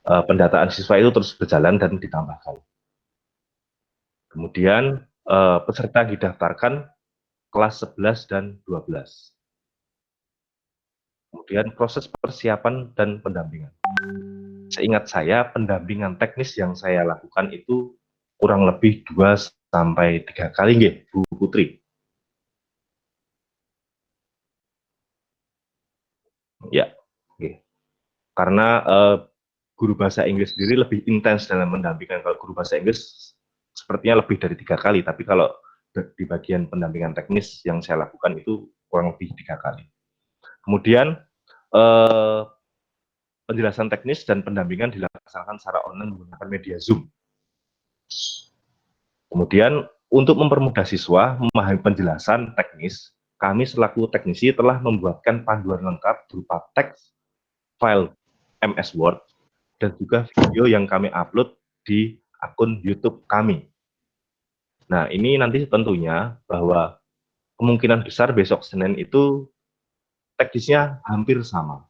pendataan siswa itu terus berjalan dan ditambahkan. Kemudian peserta didaftarkan kelas 11 dan 12. Kemudian proses persiapan dan pendampingan. Seingat saya, pendampingan teknis yang saya lakukan itu kurang lebih 2 sampai 3 kali nggih, Bu Putri. Ya, oke. Karena guru bahasa Inggris sendiri lebih intens dalam mendampingkan. Kalau guru bahasa Inggris sepertinya lebih dari 3 kali, tapi kalau di bagian pendampingan teknis yang saya lakukan itu kurang lebih 3 kali. Kemudian penjelasan teknis dan pendampingan dilaksanakan secara online menggunakan media Zoom. Kemudian untuk mempermudah siswa memahami penjelasan teknis, kami selaku teknisi telah membuatkan panduan lengkap berupa teks, file MS Word, dan juga video yang kami upload di akun YouTube kami. Nah, ini nanti tentunya bahwa kemungkinan besar besok Senin itu teknisnya hampir sama.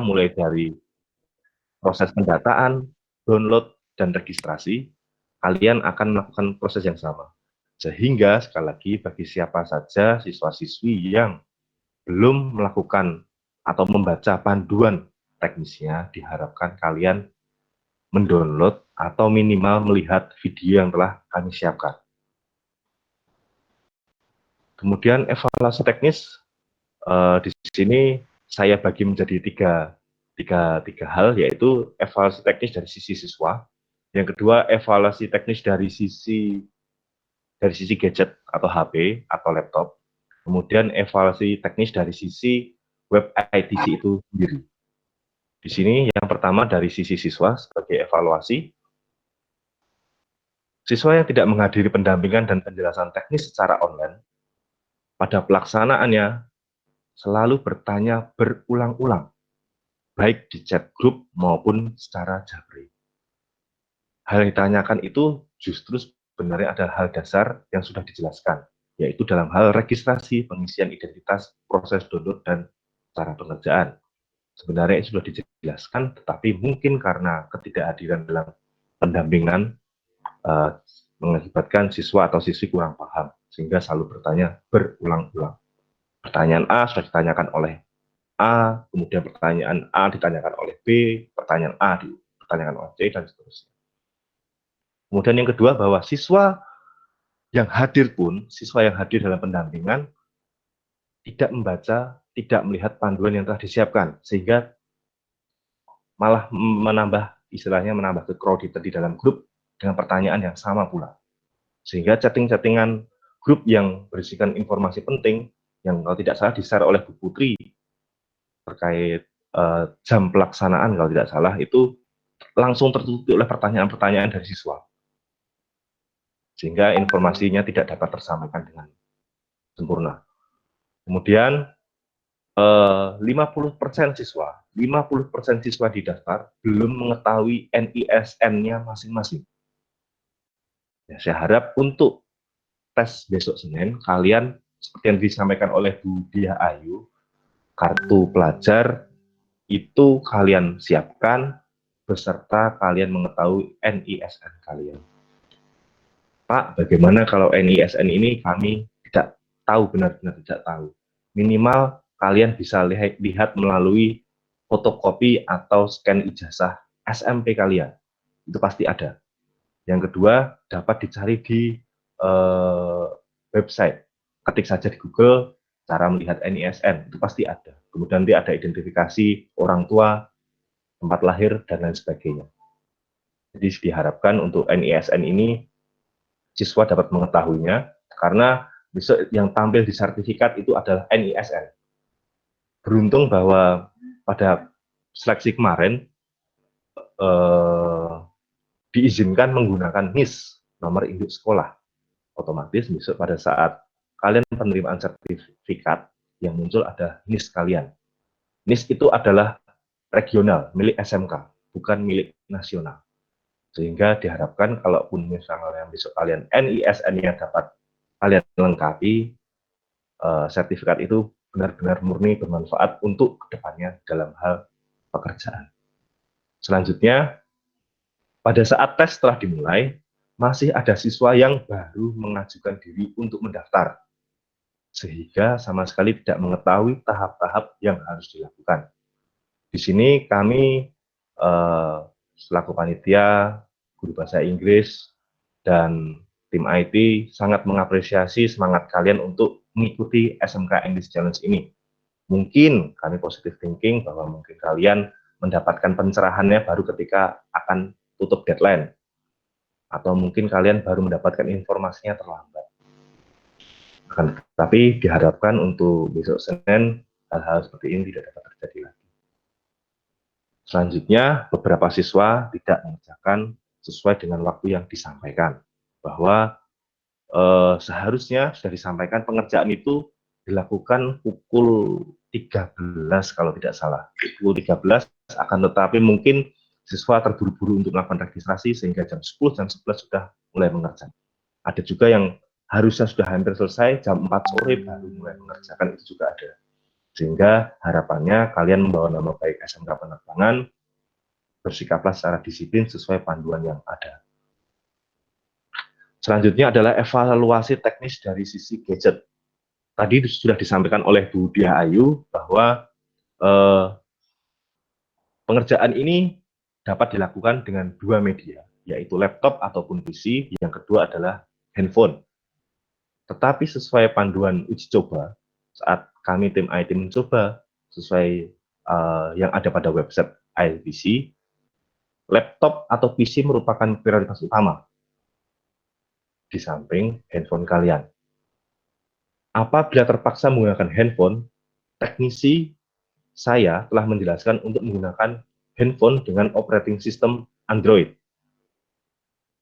Mulai dari proses pendataan, download, dan registrasi, kalian akan melakukan proses yang sama. Sehingga, sekali lagi, bagi siapa saja siswa-siswi yang belum melakukan atau membaca panduan teknisnya, diharapkan kalian mendownload atau minimal melihat video yang telah kami siapkan. Kemudian evaluasi teknis, di sini saya bagi menjadi tiga hal, yaitu evaluasi teknis dari sisi siswa, yang kedua evaluasi teknis dari sisi gadget atau HP atau laptop, kemudian evaluasi teknis dari sisi web ITC itu sendiri. Di sini yang pertama dari sisi siswa sebagai evaluasi, siswa yang tidak menghadiri pendampingan dan penjelasan teknis secara online, pada pelaksanaannya selalu bertanya berulang-ulang, baik di chat grup maupun secara japri. Hal yang ditanyakan itu justru sebenarnya ada hal dasar yang sudah dijelaskan, yaitu dalam hal registrasi, pengisian identitas, proses download, dan cara pengerjaan. Sebenarnya itu sudah dijelaskan, tetapi mungkin karena ketidakhadiran dalam pendampingan mengakibatkan siswa atau siswi kurang paham, sehingga selalu bertanya berulang-ulang. Pertanyaan A sudah ditanyakan oleh A, kemudian pertanyaan A ditanyakan oleh B, pertanyaan A ditanyakan oleh C, dan seterusnya. Kemudian yang kedua, bahwa siswa yang hadir dalam pendampingan tidak membaca, tidak melihat panduan yang telah disiapkan, sehingga malah menambah kekroditan di dalam grup dengan pertanyaan yang sama pula. Sehingga chatting-chattingan grup yang berisikan informasi penting, yang kalau tidak salah di-share oleh Bu Putri terkait jam pelaksanaan kalau tidak salah, itu langsung tertutup oleh pertanyaan-pertanyaan dari siswa. Sehingga informasinya tidak dapat tersampaikan dengan sempurna. Kemudian 50% siswa di daftar belum mengetahui NISN-nya masing-masing. Ya, saya harap untuk tes besok Senin, kalian seperti yang disampaikan oleh Bu Diah Ayu, kartu pelajar itu kalian siapkan beserta kalian mengetahui NISN kalian. Pak, bagaimana kalau NISN ini kami tidak tahu, benar-benar tidak tahu. Minimal kalian bisa lihat melalui fotokopi atau scan ijazah SMP kalian. Itu pasti ada. Yang kedua, dapat dicari di website. Ketik saja di Google, cara melihat NISN, itu pasti ada. Kemudian nanti ada identifikasi orang tua, tempat lahir, dan lain sebagainya. Jadi diharapkan untuk NISN ini, siswa dapat mengetahuinya, karena besok yang tampil di sertifikat itu adalah NISN. Beruntung bahwa pada seleksi kemarin, diizinkan menggunakan NIS, nomor induk sekolah. Otomatis besok pada saat kalian penerimaan sertifikat, yang muncul ada NIS kalian. NIS itu adalah regional, milik SMK, bukan milik nasional. Sehingga diharapkan kalaupun misalnya besok kalian NISN-nya dapat kalian lengkapi, sertifikat itu benar-benar murni bermanfaat untuk kedepannya dalam hal pekerjaan. Selanjutnya, pada saat tes telah dimulai, masih ada siswa yang baru mengajukan diri untuk mendaftar, sehingga sama sekali tidak mengetahui tahap-tahap yang harus dilakukan. Di sini kami selaku panitia, guru bahasa Inggris, dan tim IT sangat mengapresiasi semangat kalian untuk mengikuti SMK English Challenge ini. Mungkin kami positive thinking bahwa mungkin kalian mendapatkan pencerahannya baru ketika akan tutup deadline, atau mungkin kalian baru mendapatkan informasinya terlambat. Tapi diharapkan untuk besok Senin hal-hal seperti ini tidak dapat terjadi lagi. Selanjutnya, beberapa siswa tidak mengerjakan sesuai dengan waktu yang disampaikan, bahwa seharusnya sudah disampaikan pengerjaan itu dilakukan pukul 13 kalau tidak salah. Pukul 13 akan tetapi mungkin siswa terburu-buru untuk melakukan registrasi sehingga jam 10, jam 11 sudah mulai mengerjakan. Ada juga yang harusnya sudah hampir selesai, jam 4 sore baru mulai mengerjakan, itu juga ada. Sehingga harapannya kalian membawa nama baik SMK Penerbangan, bersikaplah secara disiplin sesuai panduan yang ada. Selanjutnya adalah evaluasi teknis dari sisi gadget. Tadi sudah disampaikan oleh Bu Dia Ayu bahwa pengerjaan ini dapat dilakukan dengan dua media, yaitu laptop ataupun PC, yang kedua adalah handphone. Tetapi sesuai panduan uji coba, saat kami tim IT mencoba sesuai yang ada pada website ILPC, laptop atau PC merupakan prioritas utama di samping handphone kalian. Apabila terpaksa menggunakan handphone, teknisi saya telah menjelaskan untuk menggunakan handphone dengan operating system Android.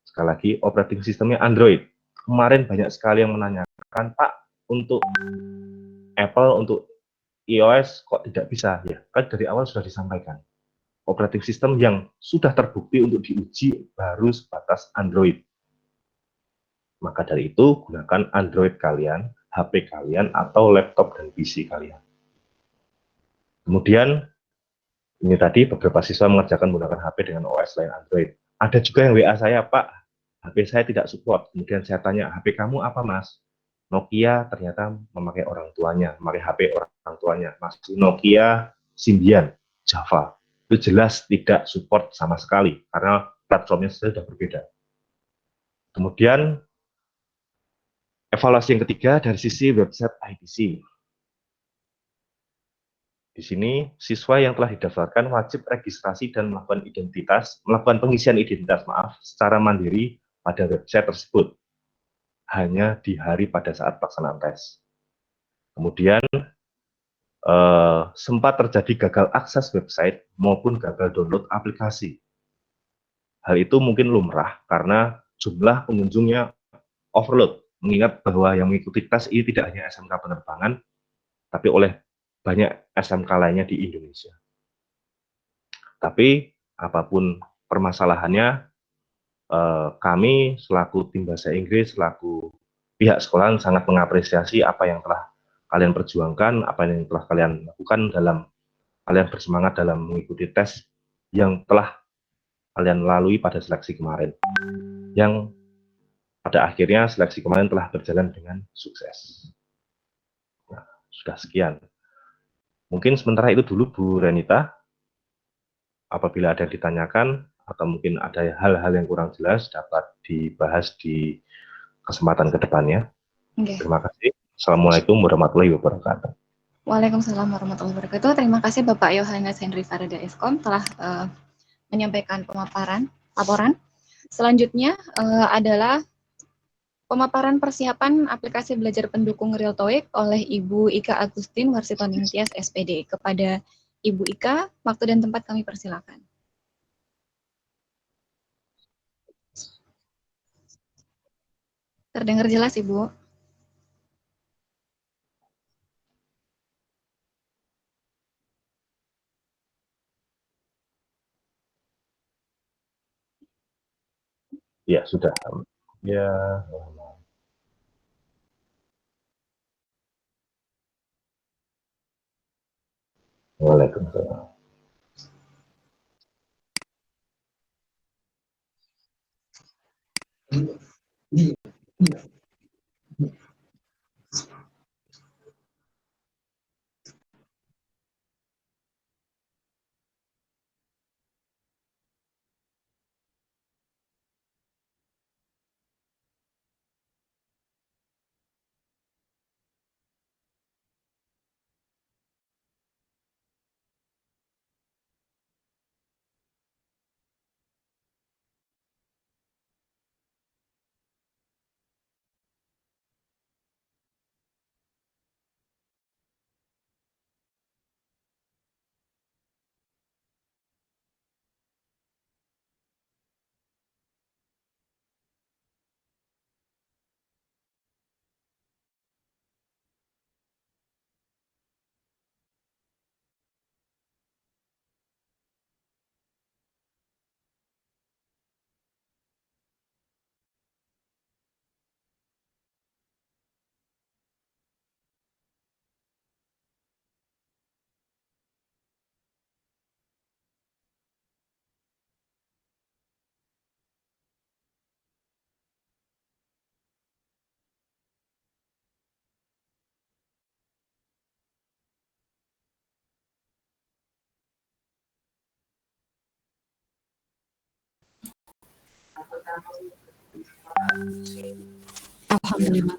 Sekali lagi, operating sistemnya Android. Kemarin banyak sekali yang menanyakan, Pak, untuk Apple, untuk iOS kok tidak bisa? Ya, kan dari awal sudah disampaikan. Operating system yang sudah terbukti untuk diuji baru sebatas Android. Maka dari itu, gunakan Android kalian, HP kalian, atau laptop dan PC kalian. Kemudian, ini tadi beberapa siswa mengerjakan menggunakan HP dengan OS lain Android. Ada juga yang WA saya, Pak, HP saya tidak support. Kemudian saya tanya, HP kamu apa, Mas? Nokia ternyata memakai orang tuanya, memakai HP orang tuanya. Masih Nokia Symbian, Java. Itu jelas tidak support sama sekali, karena platformnya sudah berbeda. Kemudian, evaluasi yang ketiga dari sisi website ITC. Di sini, siswa yang telah didaftarkan wajib registrasi dan melakukan pengisian identitas, secara mandiri pada website tersebut. Hanya di hari pada saat pelaksanaan tes. Kemudian, sempat terjadi gagal akses website maupun gagal download aplikasi. Hal itu mungkin lumrah karena jumlah pengunjungnya overload, mengingat bahwa yang mengikuti tes ini tidak hanya SMK Penerbangan, tapi oleh banyak SMK lainnya di Indonesia. Tapi apapun permasalahannya, kami selaku tim bahasa Inggris, selaku pihak sekolah sangat mengapresiasi apa yang telah kalian perjuangkan, apa yang telah kalian lakukan dalam kalian bersemangat dalam mengikuti tes yang telah kalian lalui pada seleksi kemarin. Yang pada akhirnya seleksi kemarin telah berjalan dengan sukses. Nah, sudah sekian. Mungkin sementara itu dulu Bu Renita. Apabila ada yang ditanyakan atau mungkin ada hal-hal yang kurang jelas dapat dibahas di kesempatan kedepannya. Okay. Terima kasih. Assalamualaikum warahmatullahi wabarakatuh. Waalaikumsalam warahmatullahi wabarakatuh. Terima kasih Bapak Yohanes Henry Farada Eskom telah menyampaikan laporan. Selanjutnya adalah pemaparan persiapan aplikasi belajar pendukung Real TOEIC oleh Ibu Ika Agustin Warsitoningsias SPD. Kepada Ibu Ika, waktu dan tempat kami persilakan. Terdengar jelas, Ibu? Ya, sudah. Ya. Waalaikumsalam. Alhamdulillah.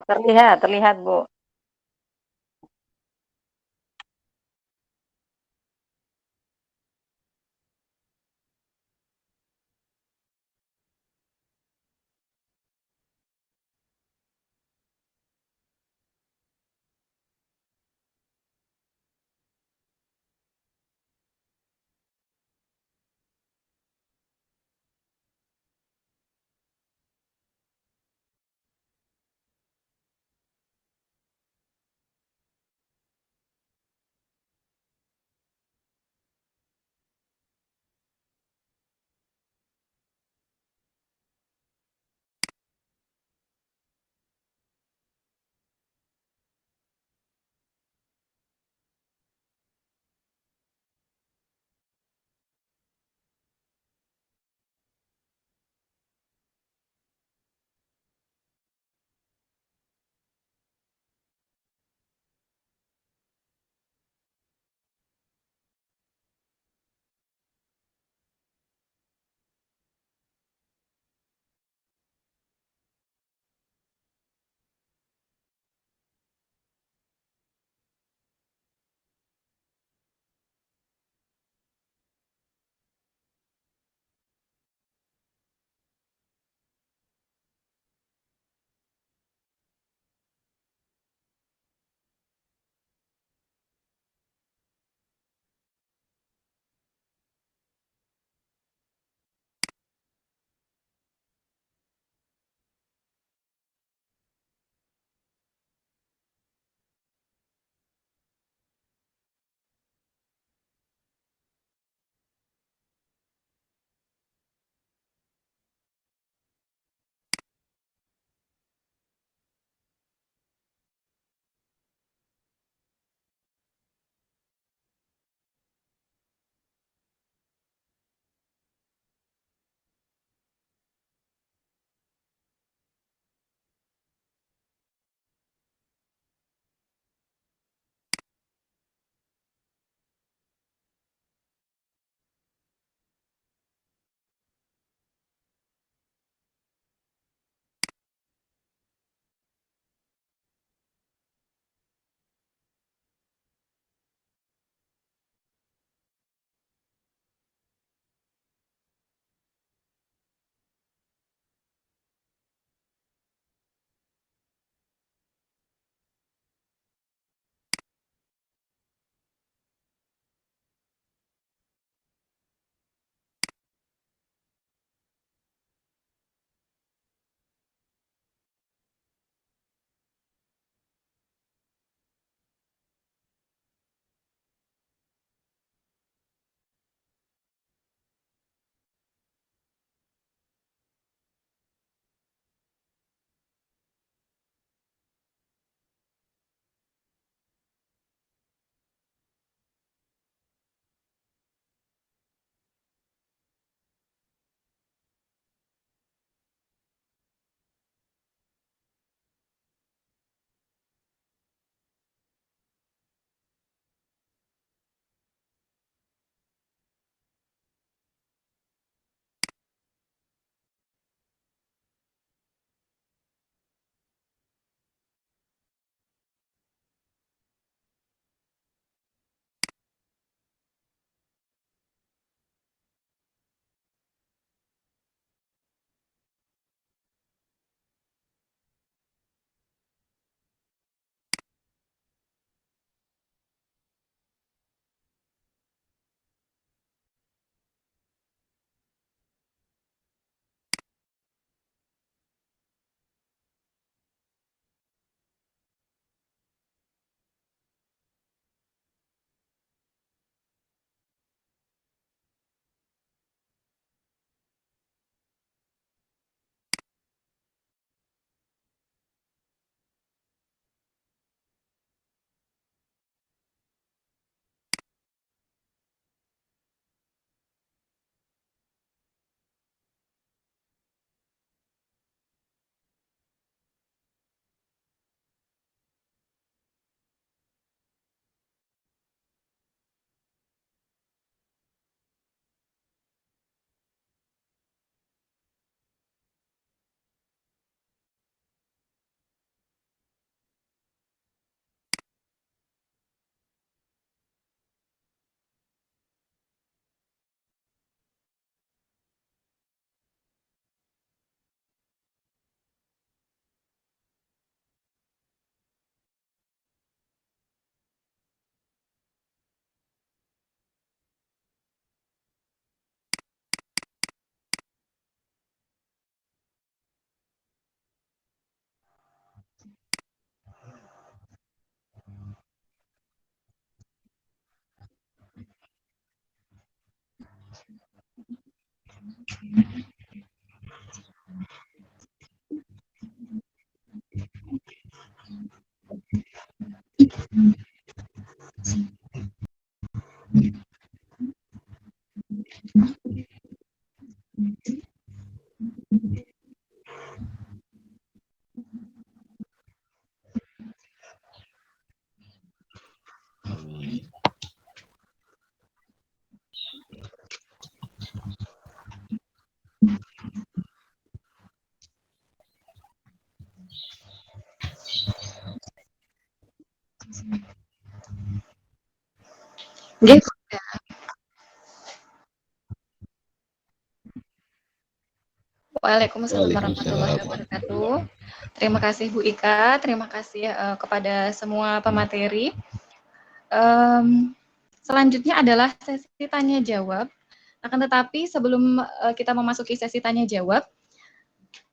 Terlihat, terlihat, Bu. Nggih. Waalaikumsalam warahmatullahi wabarakatuh. Terima kasih Bu Ika, terima kasih kepada semua pemateri. Selanjutnya adalah sesi tanya jawab. Akan tetapi sebelum kita memasuki sesi tanya jawab,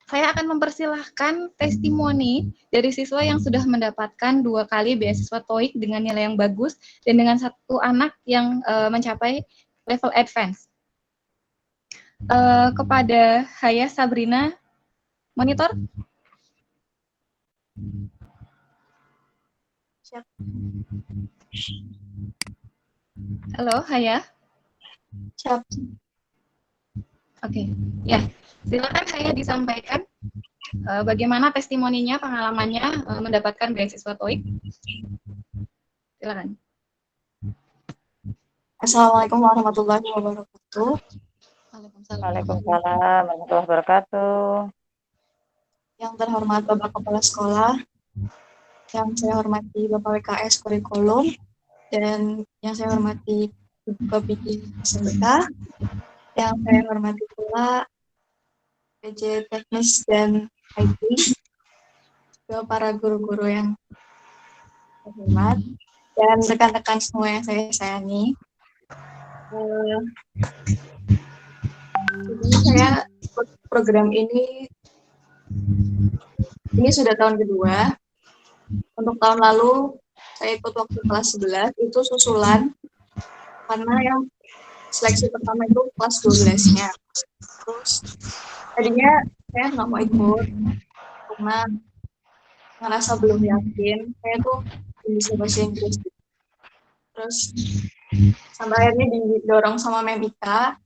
saya akan mempersilahkan testimoni dari siswa yang sudah mendapatkan 2 kali beasiswa TOEIC dengan nilai yang bagus dan dengan 1 anak yang mencapai level advance. Kepada Haya Sabrina, monitor. Siap. Halo, Haya. Siap. Oke, ya. Silakan saya disampaikan bagaimana testimoninya, pengalamannya mendapatkan beasiswa TOEIC. Silakan. Assalamualaikum warahmatullahi wabarakatuh. Waalaikumsalam warahmatullahi wabarakatuh. Yang terhormat Bapak Kepala Sekolah, yang saya hormati Bapak WKS Kurikulum, dan yang saya hormati Bapak Bikin SMK, yang saya hormati pula PJ Teknis dan IT, juga para guru-guru yang terhormat, dan rekan-rekan semua yang saya sayangi. Jadi saya ikut program ini sudah tahun kedua. Untuk tahun lalu saya ikut waktu kelas 11 itu susulan karena yang seleksi pertama itu kelas 12-nya. Terus tadinya saya nggak mau ikut karena ngerasa belum yakin. Saya tuh bisa bahasa Inggris. Terus sampai akhirnya didorong sama Memika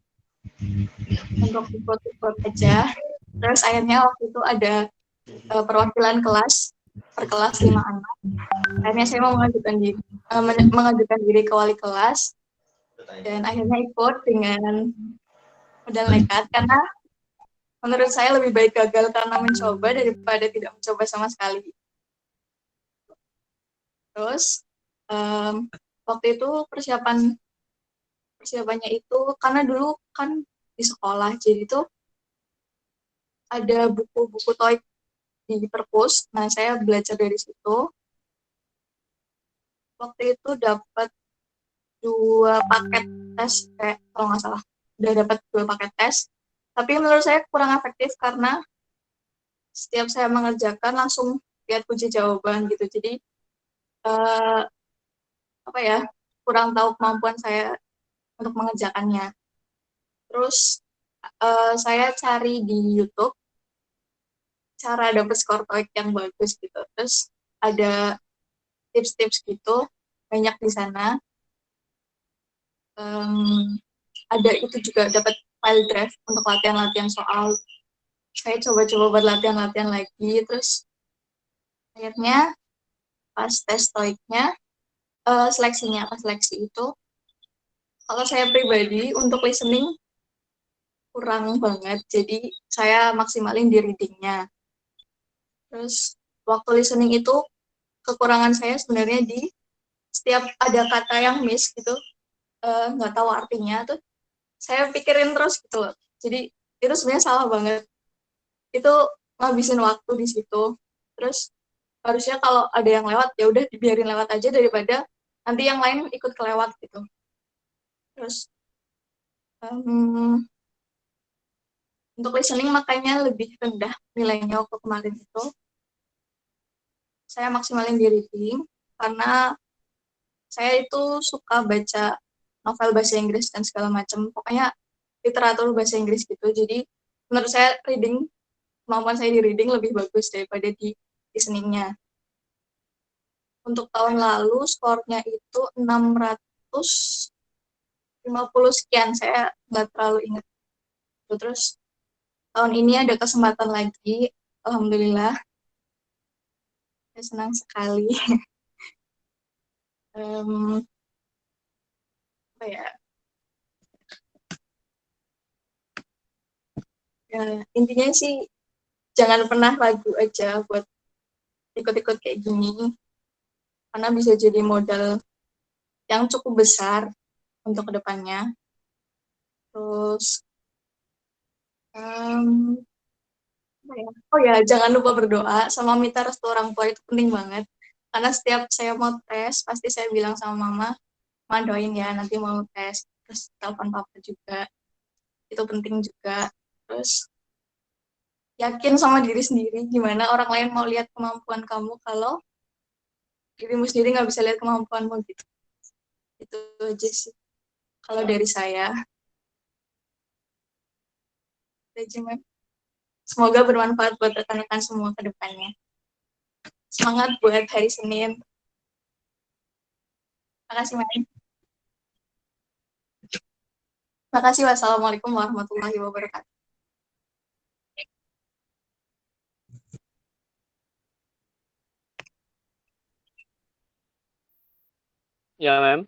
untuk ikut aja. Terus akhirnya waktu itu ada perwakilan kelas per kelas 5 anak. Akhirnya saya mau mengajukan diri ke wali kelas dan akhirnya ikut dengan modal nekat karena menurut saya lebih baik gagal karena mencoba daripada tidak mencoba sama sekali. Terus waktu itu persiapannya itu karena dulu kan di sekolah, jadi tuh ada buku-buku TOEIC di perpus. Nah, saya belajar dari situ. Waktu itu dapat 2 paket tes, kalau nggak salah, udah dapat 2 paket tes. Tapi menurut saya kurang efektif karena setiap saya mengerjakan langsung lihat kunci jawaban gitu. Jadi kurang tahu kemampuan saya untuk mengerjakannya. Terus saya cari di YouTube cara dapat skor TOEIC yang bagus gitu. Terus ada tips-tips gitu, banyak di sana. Ada itu juga dapat file draft untuk latihan-latihan soal. Saya coba-coba buat latihan-latihan lagi, terus akhirnya pas tes TOEIC-nya, seleksi itu, kalau saya pribadi untuk listening kurang banget, jadi saya maksimalin di reading-nya. Terus waktu listening itu kekurangan saya sebenarnya di setiap ada kata yang miss gitu, nggak tahu artinya tuh saya pikirin terus gitu loh. Jadi itu sebenarnya salah banget. Itu ngabisin waktu di situ. Terus harusnya kalau ada yang lewat ya udah dibiarin lewat aja daripada nanti yang lain ikut kelewat gitu. Terus untuk listening makanya lebih rendah nilainya waktu kemarin itu. Saya maksimalin di reading karena saya itu suka baca novel bahasa Inggris dan segala macam. Pokoknya literatur bahasa Inggris gitu. Jadi menurut saya kemampuan saya di reading lebih bagus daripada di listening-nya. Untuk tahun lalu skornya itu 650 sekian, saya nggak terlalu ingat. Terus tahun ini ada kesempatan lagi, alhamdulillah. Saya senang sekali. Intinya sih jangan pernah ragu aja buat ikut-ikut kayak gini, karena bisa jadi modal yang cukup besar untuk kedepannya. Terus, apa ya? Oh ya, jangan lupa berdoa sama minta restu orang tua, itu penting banget. Karena setiap saya mau tes, pasti saya bilang sama mama, "Ma doain ya nanti mau tes." Terus telepon papa juga, itu penting juga. Terus yakin sama diri sendiri, gimana orang lain mau lihat kemampuan kamu kalau dirimu sendiri nggak bisa lihat kemampuanmu gitu. Itu aja sih kalau dari saya. Itu aja, Mem. Semoga bermanfaat buat rekan-rekan semua ke depannya. Semangat buat hari Senin. Makasih, Mem. Makasih. Wassalamualaikum warahmatullahi wabarakatuh. Ya, Mem.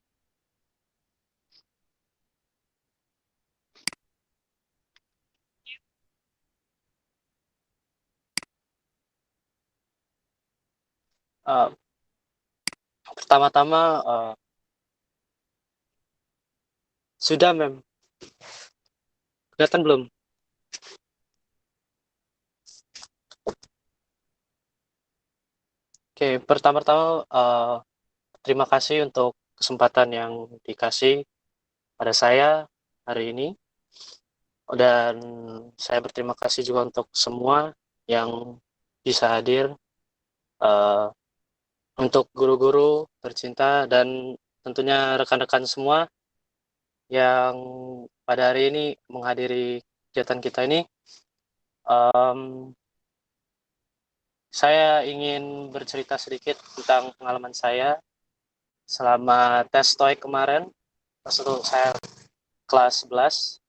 Pertama-tama, sudah, Mem. Kelihatan belum? Oke, pertama-tama terima kasih untuk kesempatan yang dikasih pada saya hari ini. Dan saya berterima kasih juga untuk semua yang bisa hadir, untuk guru-guru tercinta dan tentunya rekan-rekan semua yang pada hari ini menghadiri kegiatan kita ini. Saya ingin bercerita sedikit tentang pengalaman saya selama tes TOEIC kemarin. Pas itu saya kelas 11.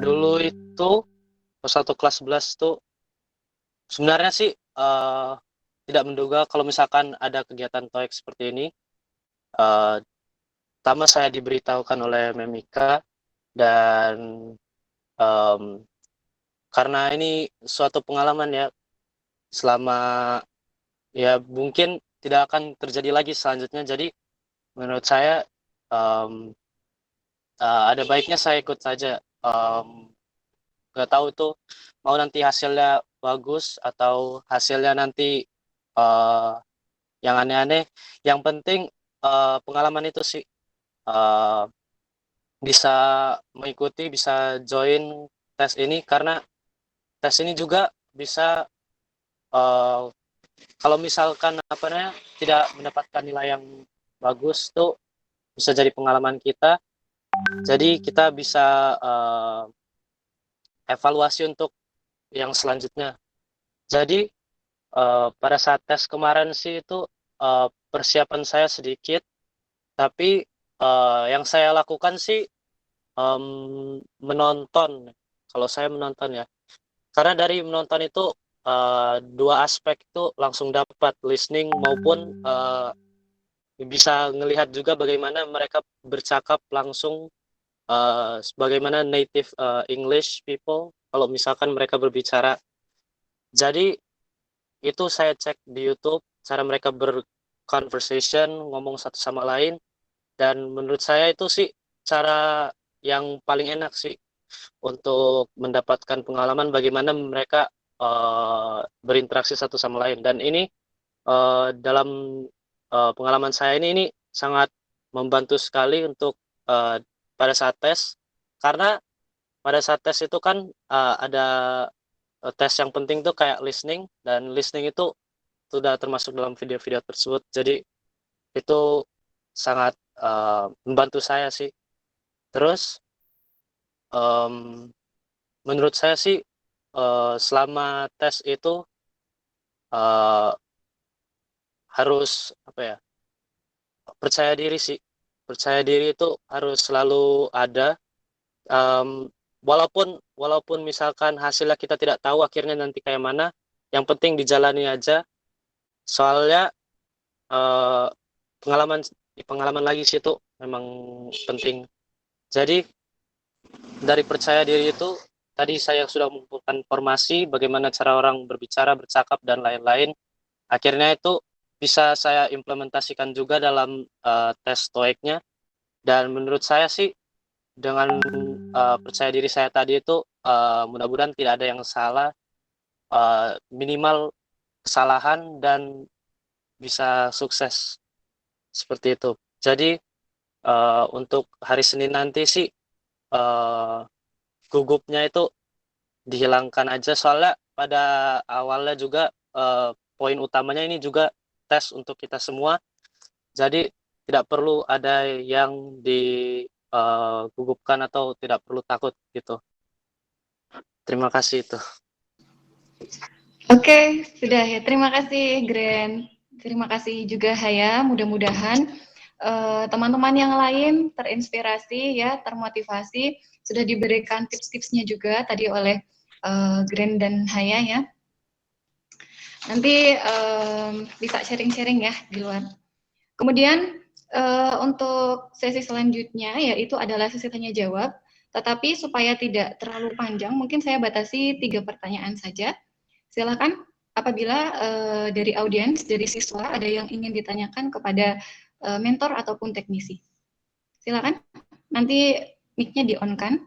Dulu itu pas satu kelas 11 itu sebenarnya sih tidak menduga kalau misalkan ada kegiatan TOEIC seperti ini. Pertama saya diberitahukan oleh Memika, dan karena ini suatu pengalaman ya, selama ya mungkin tidak akan terjadi lagi selanjutnya. Jadi menurut saya ada baiknya saya ikut saja. Gak tahu itu mau nanti hasilnya bagus atau hasilnya nanti yang aneh-aneh. Yang penting pengalaman itu sih, bisa mengikuti, bisa join tes ini, karena tes ini juga bisa kalau misalkan tidak mendapatkan nilai yang bagus tuh bisa jadi pengalaman kita. Jadi kita bisa evaluasi untuk yang selanjutnya. Jadi pada saat tes kemarin sih itu persiapan saya sedikit, tapi yang saya lakukan sih menonton. Kalau saya menonton ya, karena dari menonton itu dua aspek itu langsung dapat, listening maupun bisa ngelihat juga bagaimana mereka bercakap langsung, bagaimana native English people kalau misalkan mereka berbicara. Jadi itu saya cek di YouTube cara mereka berconversation, ngomong satu sama lain, dan menurut saya itu sih cara yang paling enak sih untuk mendapatkan pengalaman bagaimana mereka berinteraksi satu sama lain. Dan ini dalam pengalaman saya ini sangat membantu sekali untuk pada saat tes, karena pada saat tes itu kan ada tes yang penting tuh kayak listening, dan listening itu sudah termasuk dalam video-video tersebut. Jadi itu sangat membantu saya sih. Terus menurut saya sih selama tes itu harus percaya diri sih. Percaya diri itu harus selalu ada, walaupun misalkan hasilnya kita tidak tahu akhirnya nanti kayak mana, yang penting dijalani aja. Soalnya pengalaman lagi sih itu memang penting. Jadi dari percaya diri itu tadi saya sudah mengumpulkan informasi bagaimana cara orang berbicara, bercakap dan lain-lain. Akhirnya itu bisa saya implementasikan juga dalam tes TOEIC-nya. Dan menurut saya sih dengan percaya diri saya tadi itu mudah-mudahan tidak ada yang salah, minimal kesalahan dan bisa sukses seperti itu. Jadi untuk hari Senin nanti sih gugupnya itu dihilangkan aja, soalnya pada awalnya juga poin utamanya ini juga tes untuk kita semua, jadi tidak perlu ada yang digugupkan atau tidak perlu takut gitu. Terima kasih itu. Oke, sudah ya. Terima kasih, Gren. Terima kasih juga, Haya. Mudah-mudahan teman-teman yang lain terinspirasi, ya, termotivasi. Sudah diberikan tips-tipsnya juga tadi oleh Gren dan Haya, ya. Nanti bisa sharing-sharing ya di luar. Kemudian untuk sesi selanjutnya yaitu adalah sesi tanya jawab. Tetapi supaya tidak terlalu panjang, mungkin saya batasi 3 pertanyaan saja. Silakan apabila dari audiens, dari siswa ada yang ingin ditanyakan kepada mentor ataupun teknisi. Silakan, nanti mic-nya di-on-kan.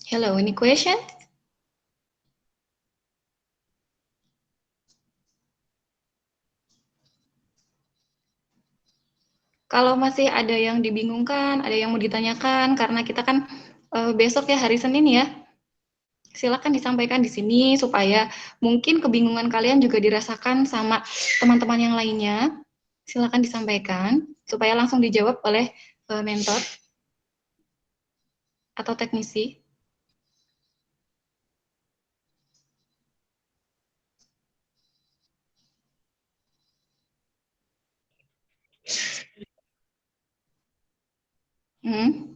Hello, any question? Kalau masih ada yang dibingungkan, ada yang mau ditanyakan, karena kita kan besok ya hari Senin ya, silakan disampaikan di sini supaya mungkin kebingungan kalian juga dirasakan sama teman-teman yang lainnya. Silakan disampaikan supaya langsung dijawab oleh mentor atau teknisi. Hmm.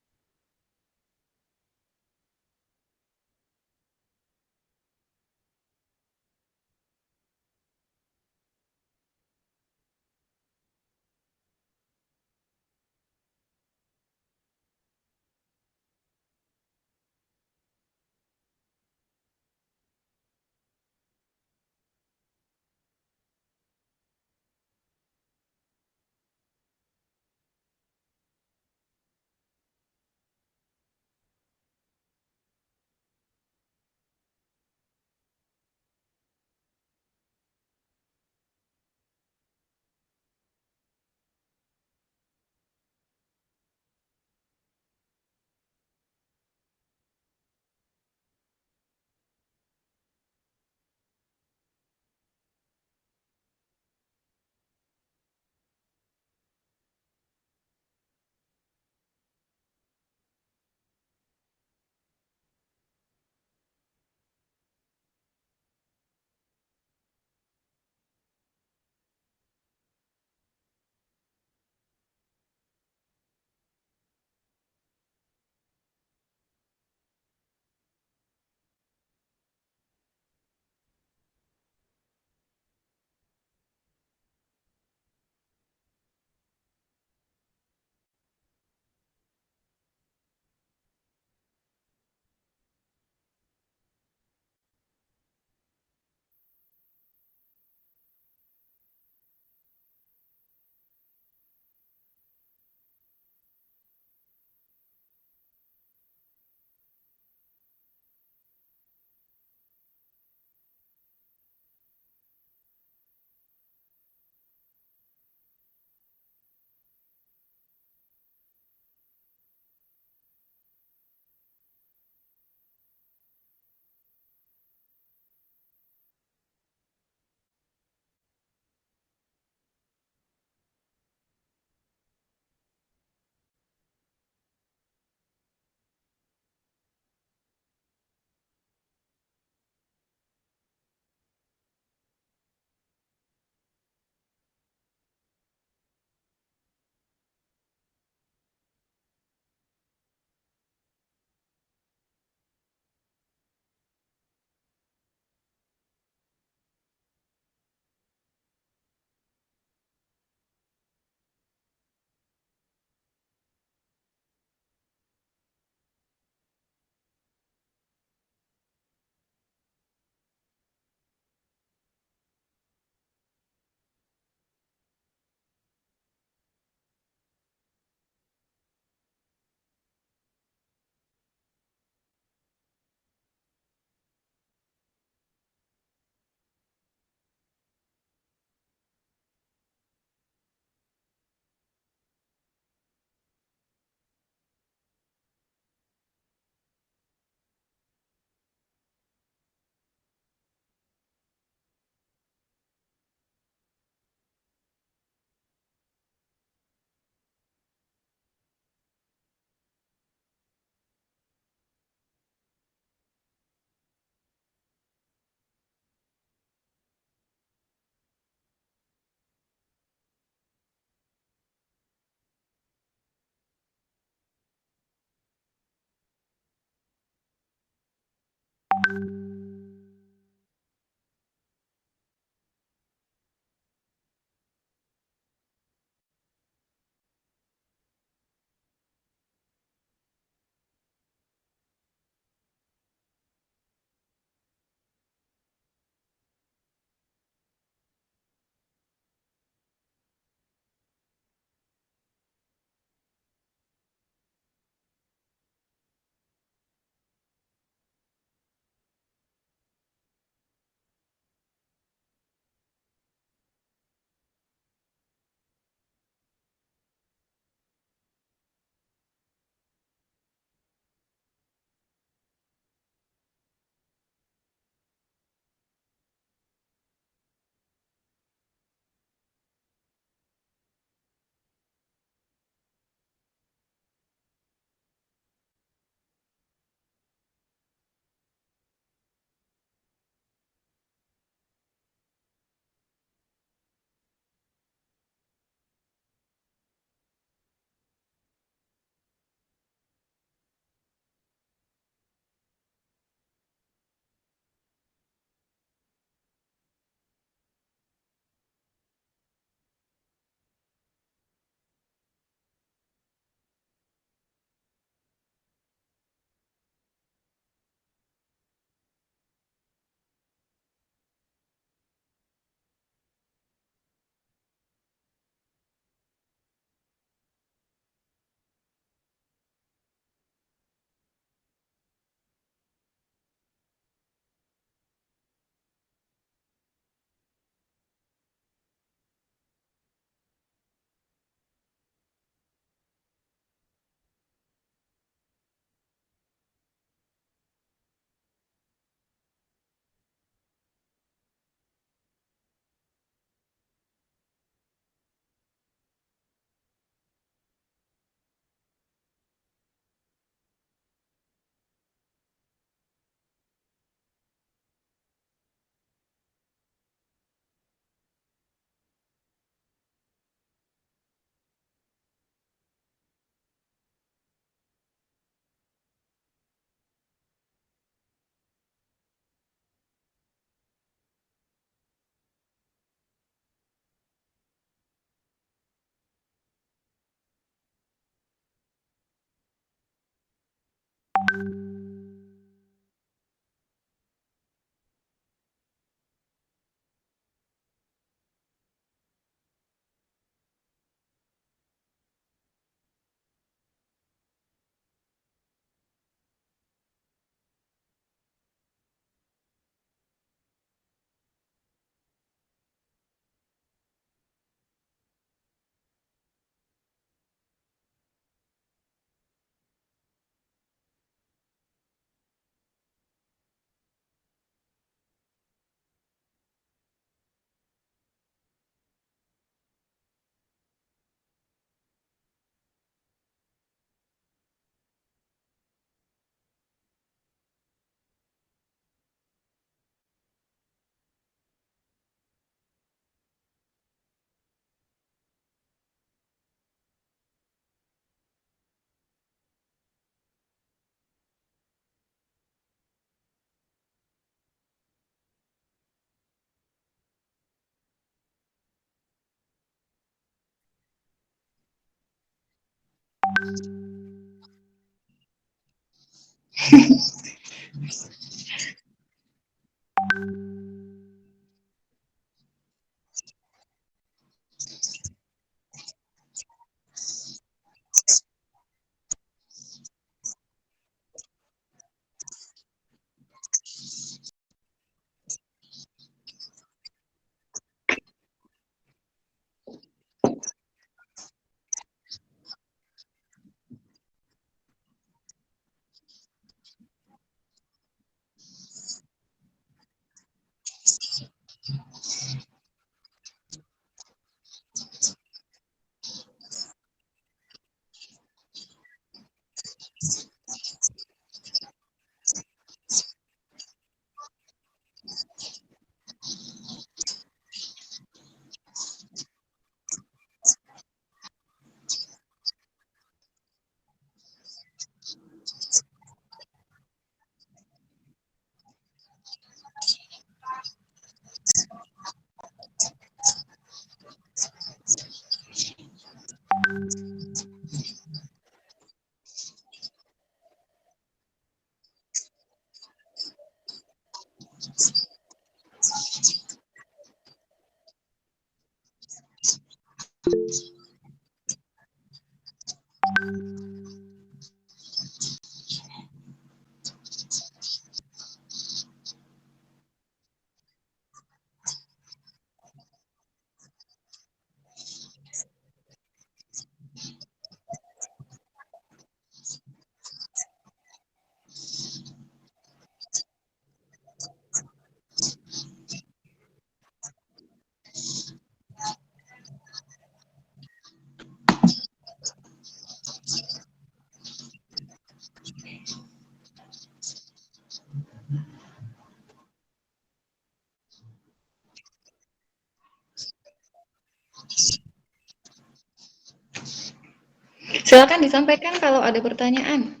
Silakan disampaikan kalau ada pertanyaan.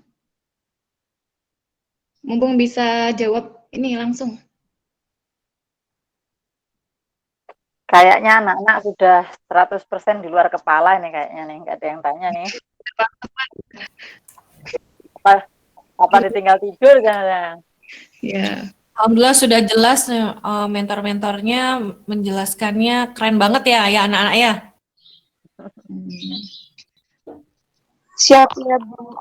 Mumpung bisa jawab ini langsung. Kayaknya anak-anak sudah 100% di luar kepala ini kayaknya nih, nggak ada yang tanya nih. Apa ditinggal tidur kan? Ya. Alhamdulillah sudah jelas mentor-mentornya menjelaskannya keren banget ya anak-anak ya. Siap ya, Bu.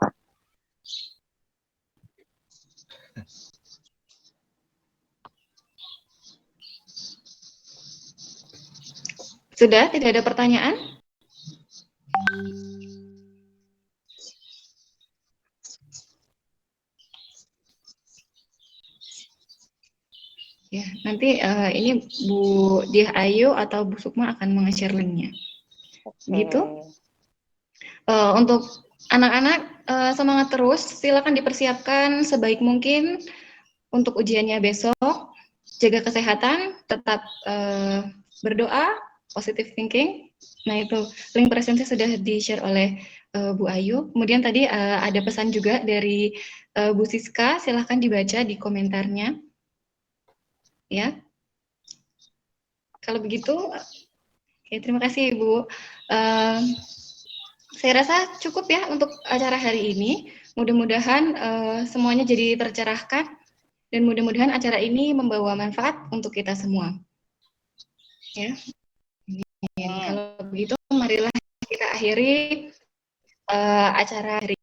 Sudah, tidak ada pertanyaan? Ya, nanti ini Bu Diah Ayu atau Bu Sukma akan meng-share linknya. Gitu. Untuk anak-anak semangat terus, silakan dipersiapkan sebaik mungkin untuk ujiannya besok. Jaga kesehatan, tetap berdoa, positive thinking. Nah itu link presensi sudah di-share oleh Bu Ayu. Kemudian tadi ada pesan juga dari Bu Siska, silahkan dibaca di komentarnya. Ya. Kalau begitu, oke, terima kasih Ibu. Saya rasa cukup ya untuk acara hari ini. Mudah-mudahan semuanya jadi tercerahkan dan mudah-mudahan acara ini membawa manfaat untuk kita semua. Ya. Kalau begitu, marilah kita akhiri acara hari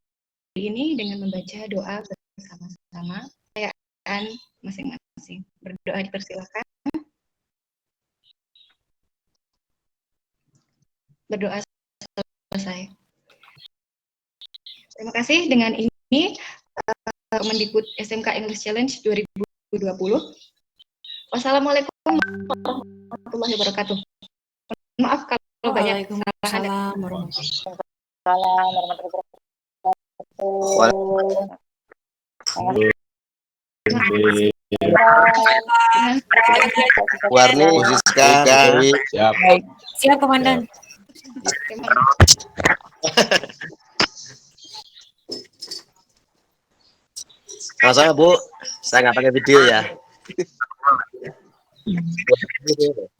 ini dengan membaca doa bersama-sama. Perayaan masing-masing. Berdoa dipersilakan. Berdoa selesai. Terima kasih. Dengan ini Mendikbud SMK English Challenge 2020. Wassalamualaikum warahmatullahi wabarakatuh. Maaf kalau banyak kesalahan. Warni, Siska, siap. Siap, Komandan. Sama-sama Bu, saya nggak pakai video ya.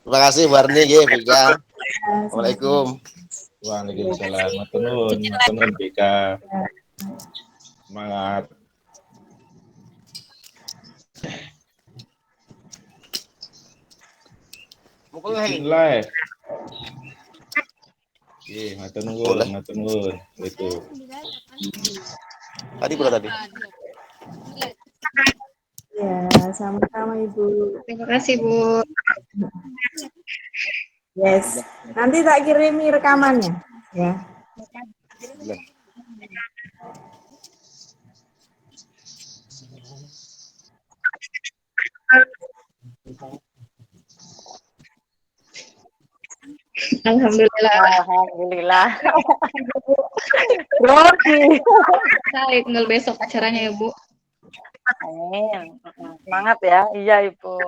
Terima kasih Warni, Vika. Assalamualaikum. Waalaikumsalam. Matur Vika. Semangat. Live. Matur nuwun. Itu. Tadi pula tadi. Ya, sama-sama Ibu. Terima kasih Bu. Yes, nanti tak kirimi rekamannya. Ya. Alhamdulillah. Grogi. Saya tinggal besok acaranya ya Bu. Amin. Semangat ya. Iya Ibu.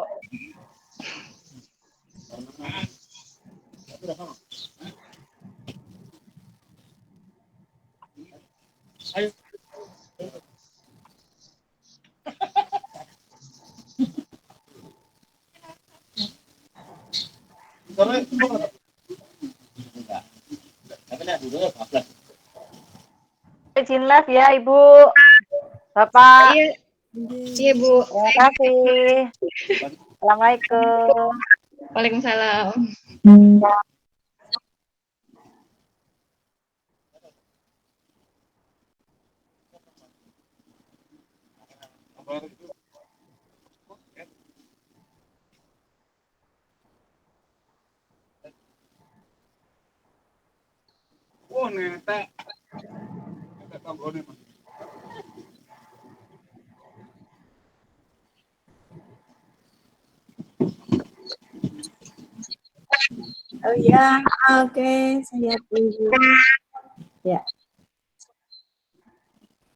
Izin live ya Ibu. Bapak. Iya Bu. Terima kasih. Assalamualaikum. Waalaikumsalam. Oh, nenek. Oh ya, oke, siap Ibu. Ya.